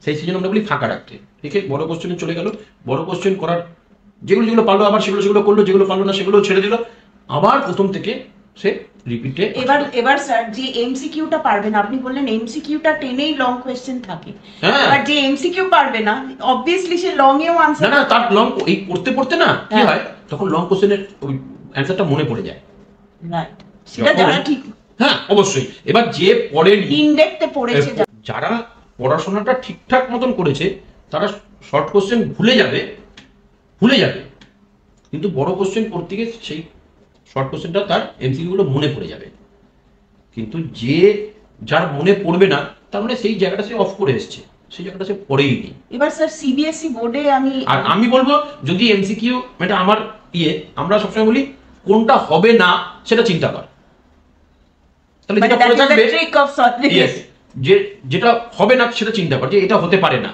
সেই জন্য আমরা বলি ফাঁকা রাখতে। ঠিক আছে, বড় কোশ্চেনে চলে গেল, বড় কোশ্চেন করার যেগুলো যেগুলো পারলো আবার সেগুলো করলো, যেগুলো পারলো না সেগুলো ছেড়ে দিল, আবার প্রথম থেকে সে রিপিটে। এবার স্যার যে এমসিকিউটা পারবে না, আপনি বললেন এমসিকিউটা টেনেই লং কোশ্চেন থাকে, এবার যে এমসিকিউ পারবে না অবভিয়াসলি সে লং এও আনসার না, তার লং এই পড়তে পড়তে না কি হয়, তখন লং কোশ্চেনের ওই অ্যানসারটা মনে পড়ে যায়। রাইট, সেটা জানা ঠিক। হ্যাঁ অবশ্যই। এবার যে পড়েনি, ইনডেক্টে পড়েছে, যারা পড়াশোনাটা ঠিকঠাক মতন করেছে তারা শর্ট কোশ্চেন ভুলে যাবে, কিন্তু বড় কোশ্চেন করতে গিয়ে সেই শর্ট কোশ্চেনটা তার এমসিকিউ গুলো মনে পড়ে যাবে। কিন্তু যার মনে পড়বে না, তার মানে সেই জায়গাটা সে অফ করে এসছে, সেই জায়গাটা সে পড়েই নি। এবার স্যার সিবিএসই বোর্ডে আমি বলবো যদি এমসিকিউ মানে আমার আমরা সবসময় বলি কোনটা হবে না সেটা চিন্তা কর, তাহলে যেটা পড়ে থাকবে, যেটা হবে না সেটা চিন্তা কর যে এটা হতে পারে না,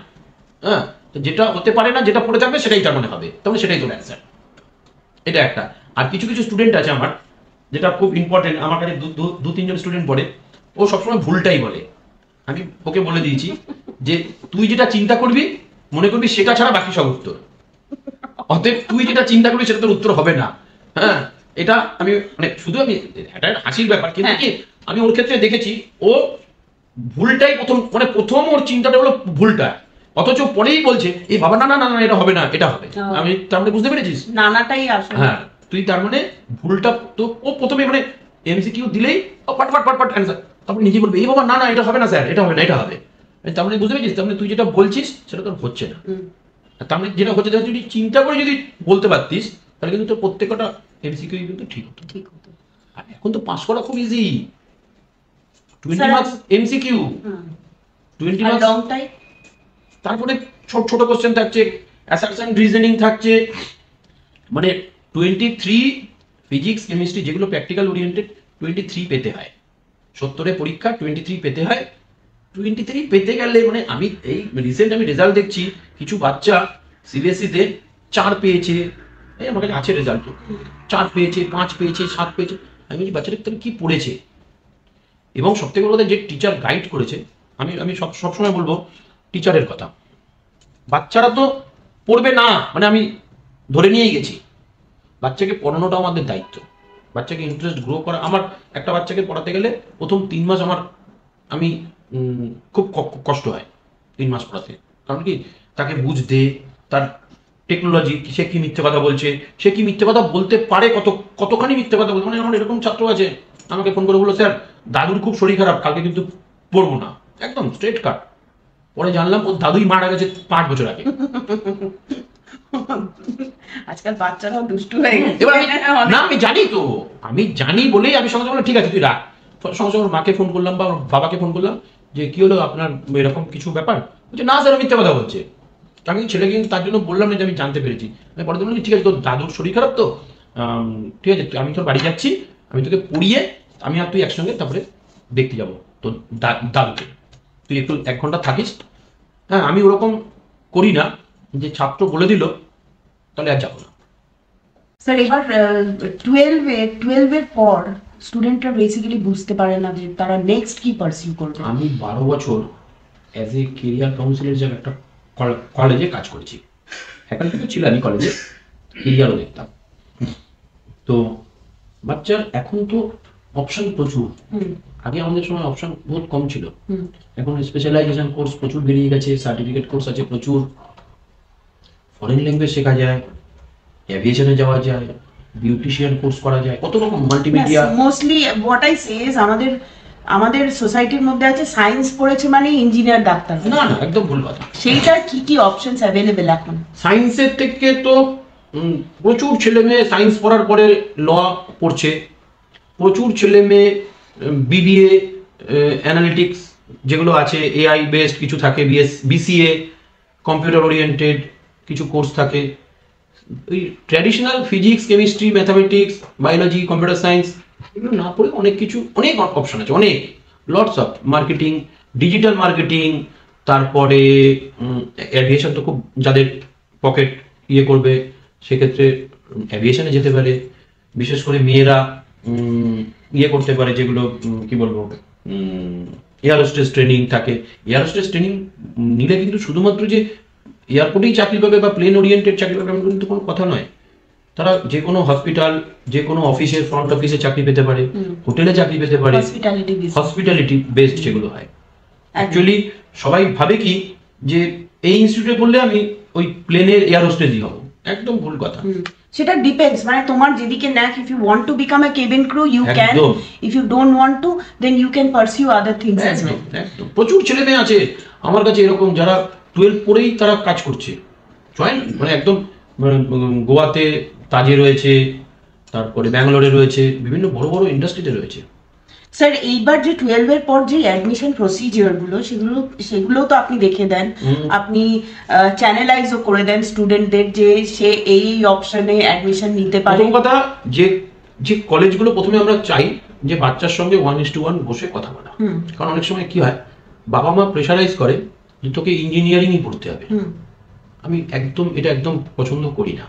হ্যাঁ, যেটা হতে পারে না যেটা পড়ে থাকবে সেটাই তার মনে হবে, তাহলে সেটাই তোর অ্যান্সার। এটা একটা। আর কিছু স্টুডেন্ট আছে আমার, যেটা খুব ইম্পর্টেন্ট, আমার কাছে 2-3 জন স্টুডেন্ট পড়ে, ও সবসময় ভুলটাই বলে। আমি ওকে বলে দিয়েছি যে তুই যেটা চিন্তা করবি মনে করবি সেটা ছাড়া বাকি সব উত্তর, অতএব তুই যেটা চিন্তা করবি সেটা তোর উত্তর হবে না। হ্যাঁ, এটা আমি মানে শুধু আমি এটা হাসির ব্যাপার, কিন্তু কি আমি ওর ক্ষেত্রে দেখেছি ও ভুলটাই প্রথম ওর চিন্তাটা হলো ভুলটা, অথচ পরেই বলছে এই বাবা না না না না এটা হবে না, এটা হবে। আমি তার মানে বুঝতে পেরেছিস, নানাটাই আসে। হ্যাঁ, তুই তার মানে ভুলটা তো ও প্রথমে মানে এমসিকিউ দিলেই ও পাট অ্যান্সার, তারপর নিজে বলবে এই বাবা না না এটা হবে না স্যার, এটা হবে না, এটা হবে। তার মানে বুঝতে পেরেছিস, তার মানে তুই যেটা বলছিস সেটা তোর হচ্ছে না। তার মানে যেটা হচ্ছে যদি চিন্তা করে যদি বলতে পারতিস তাহলে কিন্তু তোর প্রত্যেকটা এমসিকিউ কিন্তু ঠিক হতো। আর এখন তো পাস করা খুব easy, 20 marks MCQ, 20 marks long type, তারপরে ছোট কোশ্চেন থাকছে, অ্যাসারশন রিজনিং থাকছে, মানে 23 ফিজিক্স কেমিস্ট্রি যেগুলো প্র্যাকটিক্যাল ওরিয়েন্টেড 23 পেতে হয়, 70 পরীক্ষা 23 পেতে হয়। 23 পেতে গেলে মানে আমি এই রিসেন্ট আমি রেজাল্ট দেখছি, কিছু বাচ্চা সিবিএসইতে 4 পেয়েছে, এই আমার কাছে আছে রেজাল্ট, 4 পেয়েছে, 5 পেয়েছে, 7 পেয়েছে। আমি বলছি বাচ্চাটা তাহলে কি পড়েছে? এবং সবথেকে বড় কথা যে টিচার গাইড করেছে, আমি সবসময় বলবো টিচারের কথা। বাচ্চারা তো পড়বে না মানে আমি ধরে নিয়েই গেছি, বাচ্চাকে পড়ানোটাও আমাদের দায়িত্ব, বাচ্চাকে ইন্টারেস্ট গ্রো করা। আমার একটা বাচ্চাকে পড়াতে গেলে প্রথম 3 মাস আমি খুব কষ্ট হয় 3 মাস পড়াতে, কারণ কি তাকে বুঝতে, তার টেকনোলজি, সে কি মিথ্যে কথা বলছে, সে কি মিথ্যে কথা বলতে পারে, কতখানি মিথ্যে কথা বলতে। মানে এখন এরকম ছাত্র আছে আমাকে ফোন করে বললো স্যার দাদুর খুব শরীর খারাপ, কালকে কিন্তু পড়বো না, একদম স্ট্রেট কাট। পরে জানলাম ওর দাদুই মারা গেছে 5 বছর আগে। আজকাল বাচ্চারাও দুষ্টু হয়ে গেছে। না আমি জানি বলেই আমি সঙ্গে বললাম ঠিক আছে তুই রাখ। সঙ্গে সঙ্গে মাকে ফোন করলাম বা বাবাকে ফোন করলাম যে কি হলো আপনার এরকম কিছু ব্যাপার, বলছে না স্যার মিথ্যে কথা বলছে। আমি ছেলেকে কিন্তু তার জন্য বললাম না যে আমি জানতে পেরেছি। আমি পরে বললাম ঠিক আছে তোর দাদুর শরীর খারাপ তো, ঠিক আছে আমি তোর বাড়ি যাচ্ছি, আমি তোকে পড়িয়ে আমি আর তুই একসঙ্গে তারপরে দেখতে যাবো তোর দাদুকে, তুই একটু 1 ঘন্টা থাকিস। হ্যাঁ, আমি ওরকম করি না যে ছাত্র বলে দিল তাহলে আর যাবো না। স্যার এবার 12 এর পর স্টুডেন্টরা বেসিক্যালি বুঝতে পারে না যে তারা নেক্সট কি পারসিউ করবে। আমি 12 বছর অ্যাজ এ কেরিয়ার কাউন্সিলর হিসাবে একটা কলেজে কাজ করছি। ফ্যাকাল্টি তো ছিল আমি কলেজে, কেরিয়ারও দেখতাম। তো বাচ্চার এখন তো অপশন প্রচুর, আগে আমাদের সময় অপশন বহুত কম ছিল, এখন স্পেশালাইজেশন কোর্স প্রচুর বেরিয়ে গেছে, সার্টিফিকেট কোর্স আছে প্রচুর, ফরেন ল্যাঙ্গুয়েজ শেখা যায়, এভিয়েশনে যাওয়া যায়, বিউটিশিয়ান কোর্স করা যায়, কত রকম multimedia. Mostly what I say is আমাদের সোসাইটির মধ্যে আছে সায়েন্স পড়েছে মানে ইঞ্জিনিয়ার, ডাক্তার। না না, একদম ভুল কথা। সেইটার কি কি অপশনস অ্যাভেলেবেল এখন? সায়েন্সের থেকে তো প্রচুর ছেলে মেয়ে সায়েন্স পড়ার পরে ল পড়ছে, প্রচুর ছেলে মেয়ে বিবিএ অ্যানালিটিক্স যেগুলো আছে, এআই বেসড কিছু থাকে, বিসিএ কম্পিউটার ওরিয়েন্টেড কিছু কোর্স থাকে, ওই traditional physics chemistry mathematics biology computer science এগুলো না পড়ে অনেক কিছু, অনেক অপশন আছে, অনেক lots of marketing, digital marketing, তারপরে অ্যাভিয়েশন তো খুব যাদের পকেট ইয়ে করবে সেক্ষেত্রে অ্যাভিয়েশনে যেতে পারে, বিশেষ করে মেয়েরা ইয়ে করতে পারে যেগুলো কি বলবো এয়ার হোস্টেস ট্রেনিং থাকে। এয়ার হোস্টেস ট্রেনিং নিলে কিন্তু শুধুমাত্র যে এয়ারপোর্টেই চাকরি পাবে বা প্লেন ওরিয়েন্টেড চাকরি পাবে এমন কিন্তু কোনো কথা নয়, তারা যে কোনো হসপিটাল যে কোনো অফিসের ফ্রন্ট অফিসে চাকরি পেতে পারে, হোটেলে চাকরি পেতে পারে, হসপিটালিটি বেসড যেগুলো হয়। অ্যাকচুয়ালি সবাই ভাবে কি যে এই ইনস্টিটিউটে পড়লে আমি ওই প্লেনের এয়ার হোস্টেসই হব, একদম ভুল কথা। সেটা ডিপেন্ডস, মানে তোমার যেদিকে knack, if you want to become a cabin crew you can, if you don't want to then you can pursue other things as well. একদম প্রচুর ছেলে মেয়ে আছে আমার কাছে এরকম যারা 12 পড়েই তারা কাজ করছে, মানে একদম গোয়াতে তাজে রয়েছে, তারপরে ব্যাঙ্গালোরে রয়েছে, বিভিন্ন বড় বড় ইন্ডাস্ট্রিতে রয়েছে। স্যার এইবার যে 12 এর পর যে অ্যাডমিশন প্রসিজিওর গুলো সেগুলো তো আপনি দেখে দেন, আপনি চ্যানেলাইজও করে দেন স্টুডেন্টদের যে সে এই অপশনে অ্যাডমিশন নিতে পারে। প্রথম কথা যে কলেজগুলো প্রথমে আমরা চাই যে বাচ্চার সঙ্গে 1:1 বসে কথা বলা, কারণ অনেক সময় কি হয় বাবা মা প্রেশারাইজ করে যে তোকে ইঞ্জিনিয়ারিংই পড়তে হবে, আমি এটা একদম পছন্দ করি না।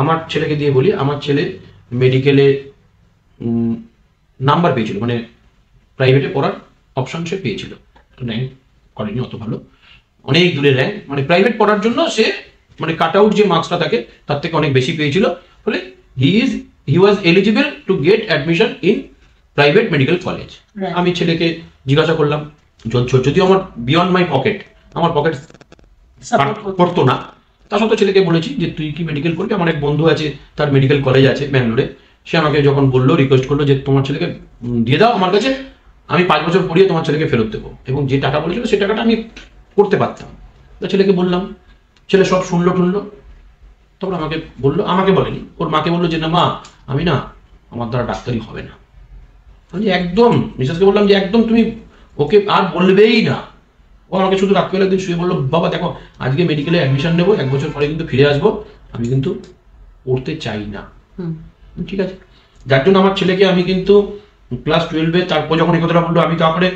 আমার ছেলেকে দিয়ে বলি, আমার ছেলে মেডিকেলে নাম্বার পেয়েছিল, মানে প্রাইভেটে পড়ার অপশন সে পেয়েছিল, র্যাঙ্ক করেনি অত ভালো, অনেক দূরে র্যাঙ্ক, মানে প্রাইভেট পড়ার জন্য সে মানে কাট আউট যে মার্কসটা থাকে তার থেকে অনেক বেশি পেয়েছিল, ফলে he was eligible to get admission in private medical college. আমি ছেলেকে জিজ্ঞাসা করলাম, যদিও আমার বিয়ন্ড মাই পকেট, আমার পকেট পড়তো না, তা সত্ত্বেও ছেলেকে বলেছি যে তুই কি মেডিকেল করবি, আমার এক বন্ধু আছে তার মেডিকেল কলেজ আছে ব্যাঙ্গালোরে, সে আমাকে যখন বললো রিকোয়েস্ট করলো যে তোমার ছেলেকে দিয়ে দাও আমার কাছে, আমি 5 বছর পড়িয়ে তোমার ছেলেকে ফেরত দেবো, এবং যে টাকা বলেছিল সেই টাকাটা আমি করতে পারতাম। তো ছেলেকে বললাম, ছেলে সব শুনলো টুনলো, তখন আমাকে বলেনি, ওর মাকে বললো যে না মা আমি না, আমার দ্বারা ডাক্তারি হবে না। আমি একদম মিসেসকে বললাম যে একদম তুমি ওকে আর বলবেই না। ও আমাকে শুধু রাত্রিবেলা একদিন শুয়ে বললো, বাবা দেখো আজকে মেডিকেলে অ্যাডমিশন নেবো, 1 বছর পরে কিন্তু ফিরে আসবো, আমি কিন্তু পড়তে চাই না। ঠিক আছে, যার জন্য আমার ছেলেকে আমি কিন্তু ক্লাস 12-এ তারপর যখন এই কথাটা বললো, আমি তারপরে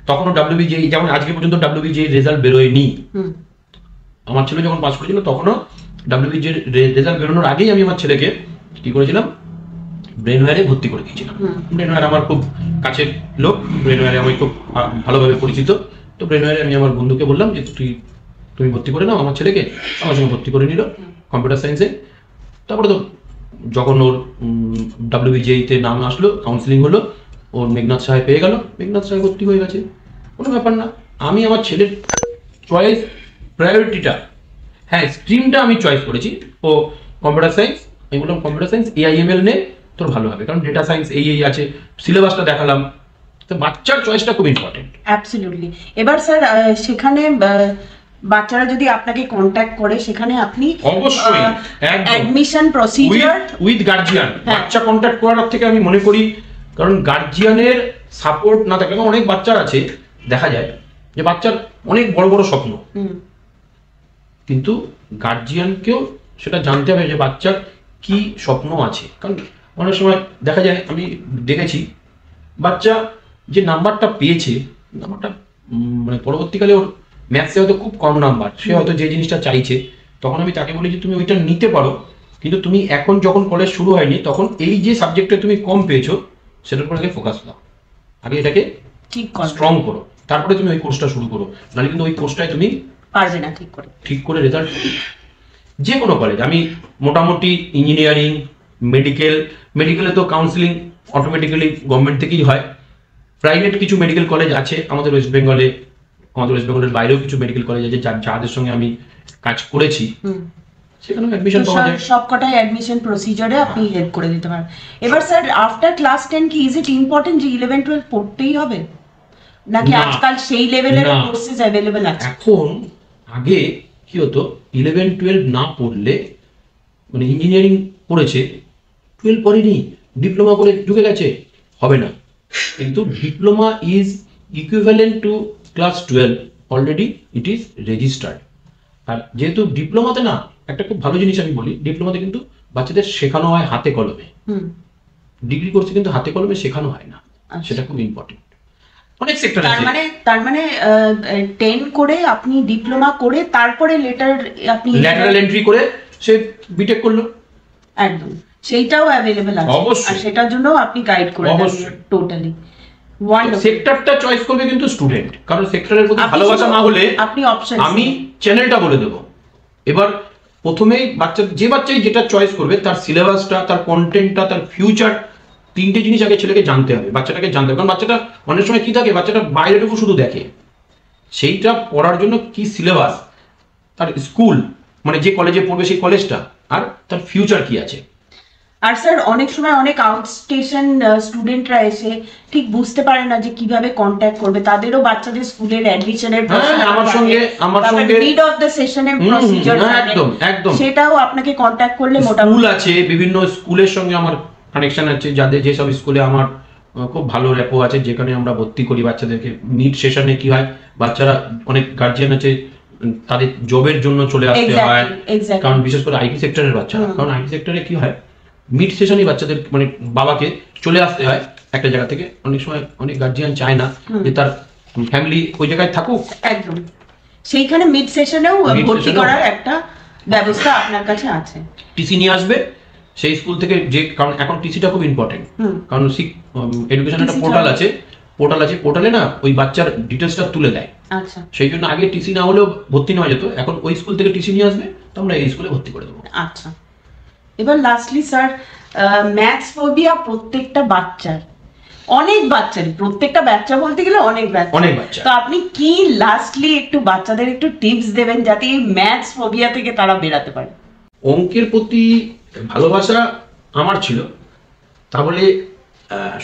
তখনও WBJEE, যেমন আজকে পর্যন্ত WBJEE রেজাল্ট বেরোয়নি, আমার ছেলে যখন পাস করেছিল তখনও WBJEE রেজাল্ট বেরোনোর আগেই আমি আমার ছেলেকে কি করেছিলাম, ব্রেনওয়্যারে ভর্তি করে দিয়েছিলাম। ব্রেনওয়্যার আমার খুব কাছের লোক, ব্রেনওয়্যারে আমি খুব ভালোভাবে পরিচিত, তো ব্রেনওয়্যারে আমি আমার বন্ধুকে বললাম যে তুমি ভর্তি করে নাও আমার ছেলেকে, আমার সঙ্গে ভর্তি করে নিল কম্পিউটার সায়েন্সে। তারপরে তো যখন ওর WBJEE-তে নাম আসলো, কাউন্সিলিং হলো, ওর মেঘনাথ সাহেব পেয়ে গেল, মেঘনাথ সাহেব ভর্তি হয়ে গেছে, কোনো ব্যাপার না। আমি আমার ছেলের চয়েস প্রায়োরিটিটা, হ্যাঁ স্ট্রিমটা আমি চয়েস করেছি, ও কম্পিউটার সায়েন্স, আমি বললাম কম্পিউটার সায়েন্স AIML নে তোর ভালো হবে, কারণ ডেটা সায়েন্স এই আছে, সিলেবাসটা দেখালাম, তো বাচ্চার চয়েসটা খুব ইম্পর্টেন্ট। অ্যাবসলিউটলি। এবার স্যার সেখানে বাচ্চারা যদি আপনাকে কন্ট্যাক্ট করে, সেখানে আপনি অবশ্যই অ্যাডমিশন প্রসিজার উইথ গার্জিয়ান, বাচ্চা কন্ট্যাক্ট করার থেকে আমি মনে করি, কারণ গার্জিয়ানের সাপোর্ট না থাকলে, অনেক বাচ্চার আছে দেখা যায় যে বাচ্চার অনেক বড় বড় স্বপ্ন, কিন্তু গার্জিয়ানকেও সেটা জানতে হবে যে বাচ্চার কি স্বপ্ন আছে। কারণ অনেক সময় দেখা যায়, আমি দেখেছি বাচ্চা যে নাম্বারটা পেয়েছে, নাম্বারটা মানে পরবর্তীকালে ওর ম্যাথসে হয়তো খুব কম নাম্বার, সে হয়তো যে জিনিসটা চাইছে, তখন আমি তাকে বলি যে তুমি ওইটা নিতে পারো, কিন্তু তুমি এখন যখন কলেজ শুরু হয়নি তখন এই যে সাবজেক্টে তুমি কম পেয়েছো সেটার উপর আগে ফোকাস দাও, আগে এটাকে স্ট্রং করো, তারপরে তুমি ওই কোর্সটা শুরু করো, নাহলে কিন্তু ওই কোর্সটায় তুমি পারবে না ঠিক করে রেজাল্ট। যে কোনো কলেজ, আমি মোটামুটি ইঞ্জিনিয়ারিং, মেডিকেলে তো কাউন্সিলিং অটোমেটিক্যালি গভর্নমেন্ট থেকেই হয়। প্রাইভেট কিছু মেডিকেল কলেজ আছে আমাদের ওয়েস্ট বেঙ্গলের বাইরেও কিছু মেডিকেল কলেজ আছে যাদের সঙ্গে আমি কাজ করেছি, সেখানে অ্যাডমিশন পাওয়া যায়। সবকটাই অ্যাডমিশন প্রসিজারে আপনি হেল্প করে দিতে পারেন। এবার স্যার আফটার ক্লাস 10 কি ইজ ইট ইম্পর্টেন্ট যে 11 12 পড়তেই হবে, নাকি আজকাল সেই লেভেলের কোর্সেস अवेलेबल আছে? এখন আগে কি হতো, 11 12 না পড়লে, মানে ইঞ্জিনিয়ারিং পড়েছে 12 পড়েনি, ডিপ্লোমা করে ঢুকে গেছে, হবে না। কিন্তু diploma is equivalent to class 12, already it is registered. আর যেহেতু ডিপ্লোমাতে না, একটা খুব ভালো জিনিস আমি বলি, ডিপ্লোমাতে কিন্তু বাচ্চাদের শেখানো হয় হাতে কলমে, ডিগ্রি কোর্সে কিন্তু হাতে কলমে শেখানো হয় না, সেটা খুব ইম্পর্টেন্ট। অনেক সেক্টর আছে। তার মানে 10 করে আপনি ডিপ্লোমা করে তারপরে ল্যাটারাল এন্ট্রি করে সে বিটেক করলো, একদম সেইটাও अवेलेबल আছে, আর সেটার জন্য আপনি গাইড করে দেন টোটালি। সেক্টরটা চয়েস করবে কিন্তু স্টুডেন্ট, কারণ সেক্টরের প্রতি ভালোবাসা না হলে আপনি অপশন, আমি চ্যানেলটা বলে দেব। এবার প্রথমেই বাচ্চাই যেটা চয়েস করবে, তার সিলেবাসটা, তার কন্টেন্টটা, তার ফিউচার, তিনটে জিনিস আগে ছেলেকে জানতে হবে, বাচ্চাটাকে জানতে হবে। কারণ বাচ্চাটা অনেক সময় কি থাকে, বাচ্চাটা বাইরেটুকু শুধু দেখে, সেইটা পড়ার জন্য কি সিলেবাস, তার স্কুল মানে যে কলেজে পড়বে সেই কলেজটা, আর তার ফিউচার কি আছে। আর স্যার অনেক সময় অনেক আউট স্টেশন স্টুডেন্টরা এসে ঠিক বুঝতে পারে না যে কিভাবে কন্ট্যাক্ট করবে, তাদেরও বাচ্চাদের স্কুলের অ্যাডমিশনের আমার সঙ্গে মিড অফ দ্য সেশনের প্রসিজার একদম সেটাও আপনাকে কন্ট্যাক্ট করলে মোটামুটি স্কুল আছে, বিভিন্ন স্কুলের সঙ্গে আমার কানেকশন আছে, যেসব স্কুলে আমার খুব ভালো র্যাপো আছে, যেখানে আমরা ভর্তি করি বাচ্চাদেরকে। মিড সেশনে কি হয়, বাচ্চারা অনেক গার্জিয়ান আছে তাদের জবের জন্য চলে আসতে হয়, কারণ বিশেষ করে আইটি সেক্টরের বাচ্চারা, কারণ আইটি সেক্টরে কি হয়, মিড সেশনে বাচ্চাদের মানে বাবাকে চলে আসতে হয় একটা জায়গা থেকে। অনেক সময় অনেক গার্জিয়ান চায় না যে তার ফ্যামিলি ওই জায়গায় থাকুক, একদম সেইখানে মিড সেশনেও ভর্তি করার একটা ব্যবস্থা আপনার কাছে আছে। টিসি নিয়ে আসবে সেই স্কুল থেকে, যে কারণ এখন টিসিটা খুব ইম্পর্টেন্ট, কারণ এডুকেশন একটা পোর্টালে না ওই বাচ্চার ডিটেলসটা তুলে দেয়। আচ্ছা, সেই জন্য আগে টিসি না হলেও ভর্তি নেওয়া যেত, এখন ওই স্কুল থেকে টিসি নিয়ে আসবে, তো আমরা এই স্কুলে ভর্তি করে দেবো। আচ্ছা, এবার লাস্টলি স্যার, ম্যাথস ফোবিয়া প্রত্যেকটা বাচ্চার, অনেক বাচ্চারই, প্রত্যেকটা বাচ্চা বলতে গেলে অনেক বাচ্চা, তো আপনি কি লাস্টলি একটু বাচ্চাদের একটু টিপস দেবেন যাতে এই ম্যাথস ফোবিয়া থেকে তারা বেরাতে পারে? অঙ্কের প্রতি ভালোবাসা আমার ছিল, তাহলে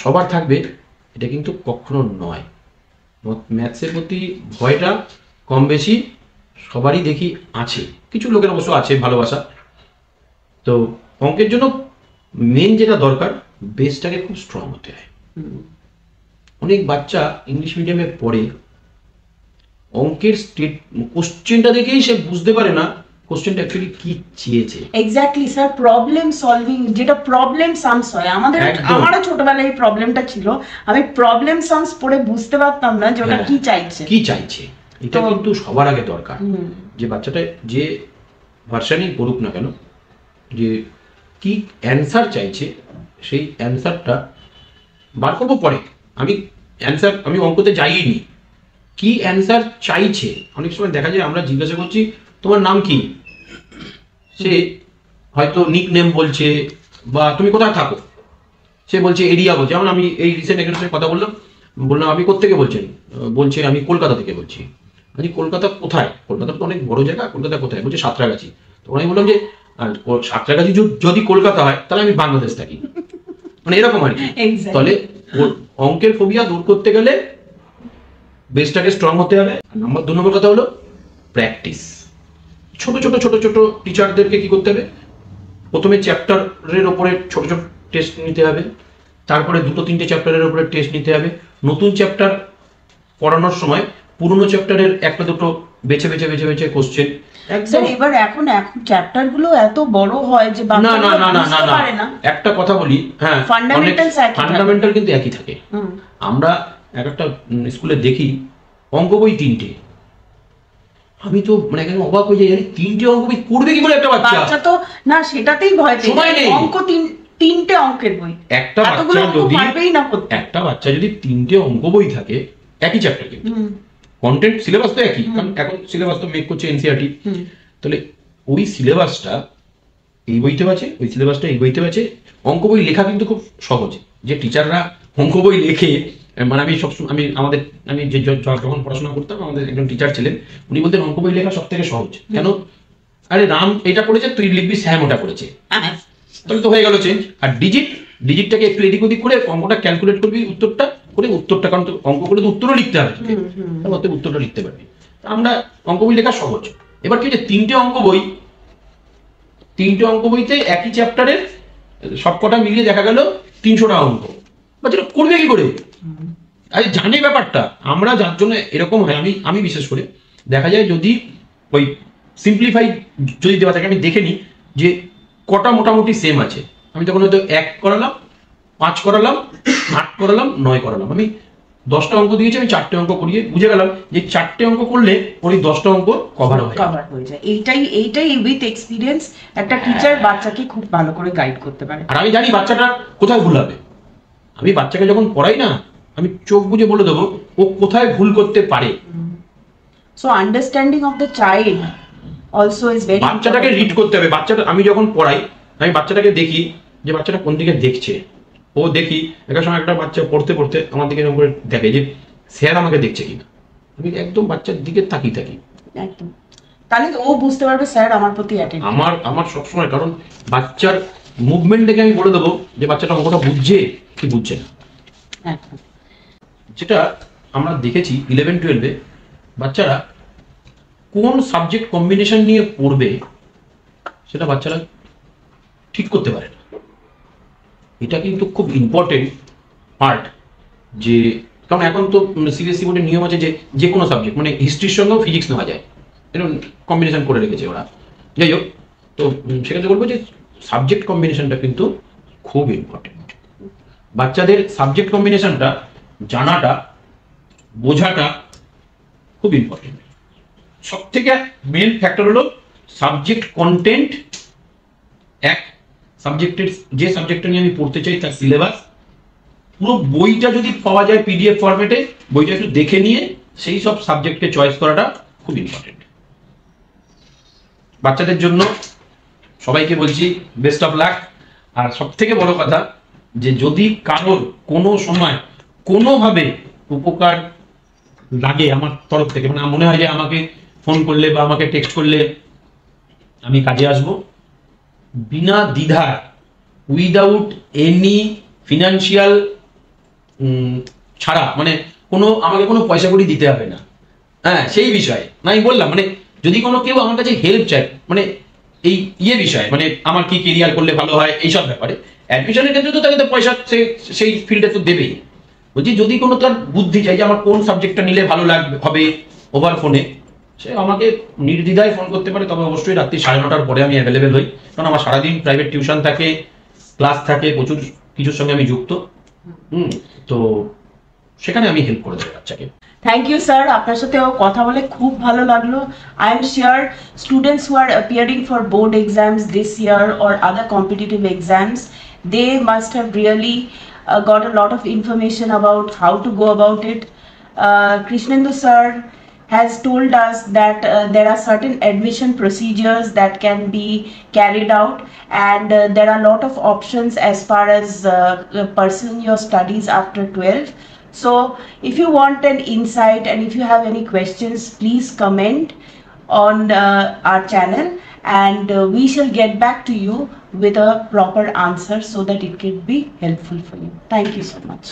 সবার থাকবে, এটা কিন্তু কখনো নয়। ম্যাথসের প্রতি ভয়টা কম বেশি সবারই দেখি আছে, কিছু লোকের অবশ্য আছে ভালোবাসা। তো অঙ্কের জন্য মেন যেটা দরকার, বেসটাকে খুব স্ট্রং হতে হয়। অনেক বাচ্চা ইংলিশ মিডিয়ামে পড়ে, অঙ্কের কোশ্চেনটা দেখেই সে বুঝতে পারে না কোশ্চেনটা অ্যাকচুয়ালি কি চেয়েছে। এক্স্যাক্টলি স্যার, প্রবলেম সলভিং, যেটা প্রবলেম সামস হয়, আমারও ছোটবেলায় এই প্রবলেমটা ছিল, আমি প্রবলেম সামস পড়ে বুঝতে পারতাম না যে ওটা কি চাইছে। এটা কিন্তু সবার আগে দরকার, যে বাচ্চাটা যে ভার্সনই পড়ুক না কেন, যে কি অ্যান্সার চাইছে, সেই অ্যান্সারটা বার করবো পরে। আমি অঙ্কতে যাইনি, কি অ্যান্সার চাইছে। অনেক সময় দেখা যায় আমরা জিজ্ঞাসা করছি তোমার নাম কি, সে হয়তো নিক নেম বলছে, বা তুমি কোথায় থাকো, সে বলছে এরিয়া বলছে। যেমন আমি এই রিসেন্ট একজনের সাথে কথা বললাম আপনি কোত্থেকে বলছেন, বলছে আমি কলকাতা থেকে বলছি। আমি কলকাতা কোথায়? কলকাতা তো অনেক বড় জায়গা, কলকাতা কোথায়? বলছে সাঁতরাগাছি। তো আমি বললাম যে সাঁতরাগাছি যদি কলকাতা হয় তাহলে আমি বাংলাদেশ থাকি, মানে এরকম আর কি। তাহলে অঙ্কের ফোবিয়া দূর করতে গেলে বেসটাকে স্ট্রং হতে হবে। দু নম্বর কথা হলো প্র্যাকটিস। ছোট ছোট টিচারদেরকে কি করতে হবে, প্রথমে চ্যাপ্টারের ওপরে ছোট ছোট টেস্ট নিতে হবে, তারপরে 2-3টে চ্যাপ্টারের উপরে টেস্ট নিতে হবে। নতুন চ্যাপ্টার পড়ানোর সময় পুরনো চ্যাপ্টারের 1-2 বেছে কোশ্চেন। এবার এখন চ্যাপ্টার গুলো এত বড় হয় যে না, একটা কথা বলি, হ্যাঁ ফান্ডামেন্টাল কিন্তু একই থাকে। আমরা একটা স্কুলে দেখি অঙ্ক বই 3টে, আমি তো মানে একদম অবাক হয়ে যাই, 3টে অঙ্ক বই পড়বে কি করে একটা বাচ্চা? তো না, সেটাতেই ভয় পেয়ে অঙ্ক 3টে অঙ্কের বই, একটা বাচ্চা যদি 3টে অঙ্ক বই থাকে, একই চ্যাপ্টার কিন্তু কন্টেন্ট সিলেবাস তো একই, কারণ এখন সিলেবাস তো মেক করছে এনসিইআরটি। তাহলে ওই সিলেবাসটা এই বইতেও আছে, ওই সিলেবাসটা এই বইতেও আছে। অঙ্ক বই লেখা কিন্তু খুব সহজ। যে টিচাররা অঙ্ক বই লেখে, মানে আমি সবসময় আমি যে যখন পড়াশোনা করতাম আমাদের একজন টিচার ছিলেন, উনি বলতেন অঙ্ক বই লেখা সব থেকে সহজ। কেন? আরে রাম এটা করেছে, তুই লিখবি শ্যাম ওটা করেছে, তাহলে তো হয়ে গেল চেঞ্জ। আর ডিজিটটাকে একটু এদিক ওদিক করে অঙ্কটা ক্যালকুলেট করবি, উত্তরটা কারণ অঙ্ক করে তো উত্তরও লিখতে হবে, তাহলে উত্তরটা লিখতে পারবি। আমরা অঙ্ক বই লেখা সহজ। এবার কি যে তিনটে অঙ্ক বইতে একই চ্যাপ্টারের সবকটা মিলিয়ে দেখা গেল 300টা অঙ্ক। বাচ্চারা করবে কি করে? আরে জানে ব্যাপারটা। আমরা যার জন্য এরকম হয়, আমি বিশেষ করে দেখা যায় যদি ওই সিম্পলিফাই যদি দেওয়া থাকে, আমি দেখে নিই যে কটা মোটামুটি সেম আছে। আমি তখন হয়তো 1 করালাম, 5 করালাম, 8 করালাম, 9 করালাম। আমি 10টা অঙ্ক দিয়েছি, আমি 4টে অঙ্ক করিয়ে বুঝে গেলাম যে 4টে অঙ্ক করলে ওই 10টা অঙ্ক কভার হয়ে যায়। এইটাই উইথ এক্সপিরিয়েন্স একটা টিচার বাচ্চাকে খুব ভালো করে গাইড করতে পারে। আর আমি জানি বাচ্চাটা কোথায় ভুল হবে। আমি বাচ্চাকে যখন পড়াই না, আমি চোখ বুঝে বলে দেবো ও কোথায় ভুল করতে পারে। So understanding of the child also is very. বাচ্চাটাকে রিড করতে হবে। বাচ্চাটা আমি যখন পড়াই, আমি বাচ্চাটাকে দেখি যে বাচ্চাটা কোন দিকে দেখছে। ও দেখি একটা সময় একটা বাচ্চা পড়তে আমার দিকে এরকম করে দেখে যে স্যার আমাকে দেখছে কিনা। আমি একদম বাচ্চার দিকে তাকিয়ে থাকি, একদম। তাহলে ও বুঝতে পারবে স্যার আমার প্রতি অ্যাটেনশন। আমার সবসময়, কারণ বাচ্চার মুভমেন্ট দেখে আমি বলে দেবো যে বাচ্চাটা অঙ্কটা বুঝছে কি বুঝছে না। যেটা আমরা দেখেছি 11-12-এ বাচ্চারা কোন সাবজেক্ট কম্বিনেশন নিয়ে পড়বে সেটা বাচ্চারা ঠিক করতে পারে না। এটা কিন্তু খুব ইম্পর্টেন্ট পার্ট। যে কারণ এখন তো সিবিএসসি বোর্ডের নিয়ম আছে যে কোনো সাবজেক্ট, মানে হিস্ট্রির সঙ্গেও ফিজিক্স নেওয়া যায়, এরকম কম্বিনেশন করে রেখেছে ওরা। যাই হোক, তো সেক্ষেত্রে বলবো যে সাবজেক্ট কম্বিনেশনটা কিন্তু খুব ইম্পর্টেন্ট। বাচ্চাদের সাবজেক্ট কম্বিনেশনটা জানাটা, বোঝাটা খুব ইম্পর্টেন্ট। সব থেকে মেন ফ্যাক্টর হলো সাবজেক্ট কন্টেন্ট। এক সাবজেক্টের যে সাবজেক্টটা নিয়ে আমি পড়তে চাই তার সিলেবাস, পুরো বইটা যদি পাওয়া যায় পিডিএফ ফরম্যাটে, বইটা একটু দেখে নিয়ে সেই সব সাবজেক্টকে চয়েস করাটা খুব ইম্পর্টেন্ট। বাচ্চাদের জন্য সবাইকে বলছি বেস্ট অফ লাক। আর সব থেকে বড় কথা যে যদি কারোর কোনো সময় কোনোভাবে উপকার লাগে আমার তরফ থেকে, মানে মনে হয় যে আমাকে ফোন করলে বা আমাকে টেক্সট করলে আমি কাজে আসবো, বিনা দ্বিধায়, উইদাউট এনি ফিনান্সিয়াল ছাড়া, মানে আমাকে কোনো পয়সা কড়ি দিতে হবে না। হ্যাঁ, সেই বিষয়ে না আমি বললাম, মানে যদি কোনো কেউ আমার কাছে হেল্প চায়, মানে এই বিষয়ে, মানে আমার কি কেরিয়ার করলে ভালো হয় এইসব ব্যাপারে, অ্যাডমিশনের ক্ষেত্রে তো তাকে তো পয়সা সেই ফিল্ডে তো দেবেই। বলছি যদি কোনো তার বুদ্ধি চাই যে আমার কোন সাবজেক্টটা নিলে ভালো হবে ওভার ফোনে, সে আমাকে নির্দ্বিধায় ফোন করতে পারে। তবে অবশ্যই রাত্রি 9:30টার পরে আমি অ্যাভেলেবেল হই, কারণ আমার সারাদিন প্রাইভেট টিউশন থাকে, ক্লাস থাকে, প্রচুর কিছুর সঙ্গে আমি যুক্ত। তো সেখানে আমি হেল্প করে দেবো বাচ্চাকে। থ্যাংক ইউ স্যার, আপনার সাথেও কথা বলে খুব ভালো লাগলো। I am sure students who are appearing for board exams this year or other competitive exams, they must have really got a lot of information about how to go about it. Krishnendu sir has told us that there are certain admission procedures that can be carried out, and there are a lot of options as far as pursuing your studies after 12. So if you want an insight and if you have any questions, please comment on our channel, and we shall get back to you with a proper answer so that it can be helpful for you. Thank you so much.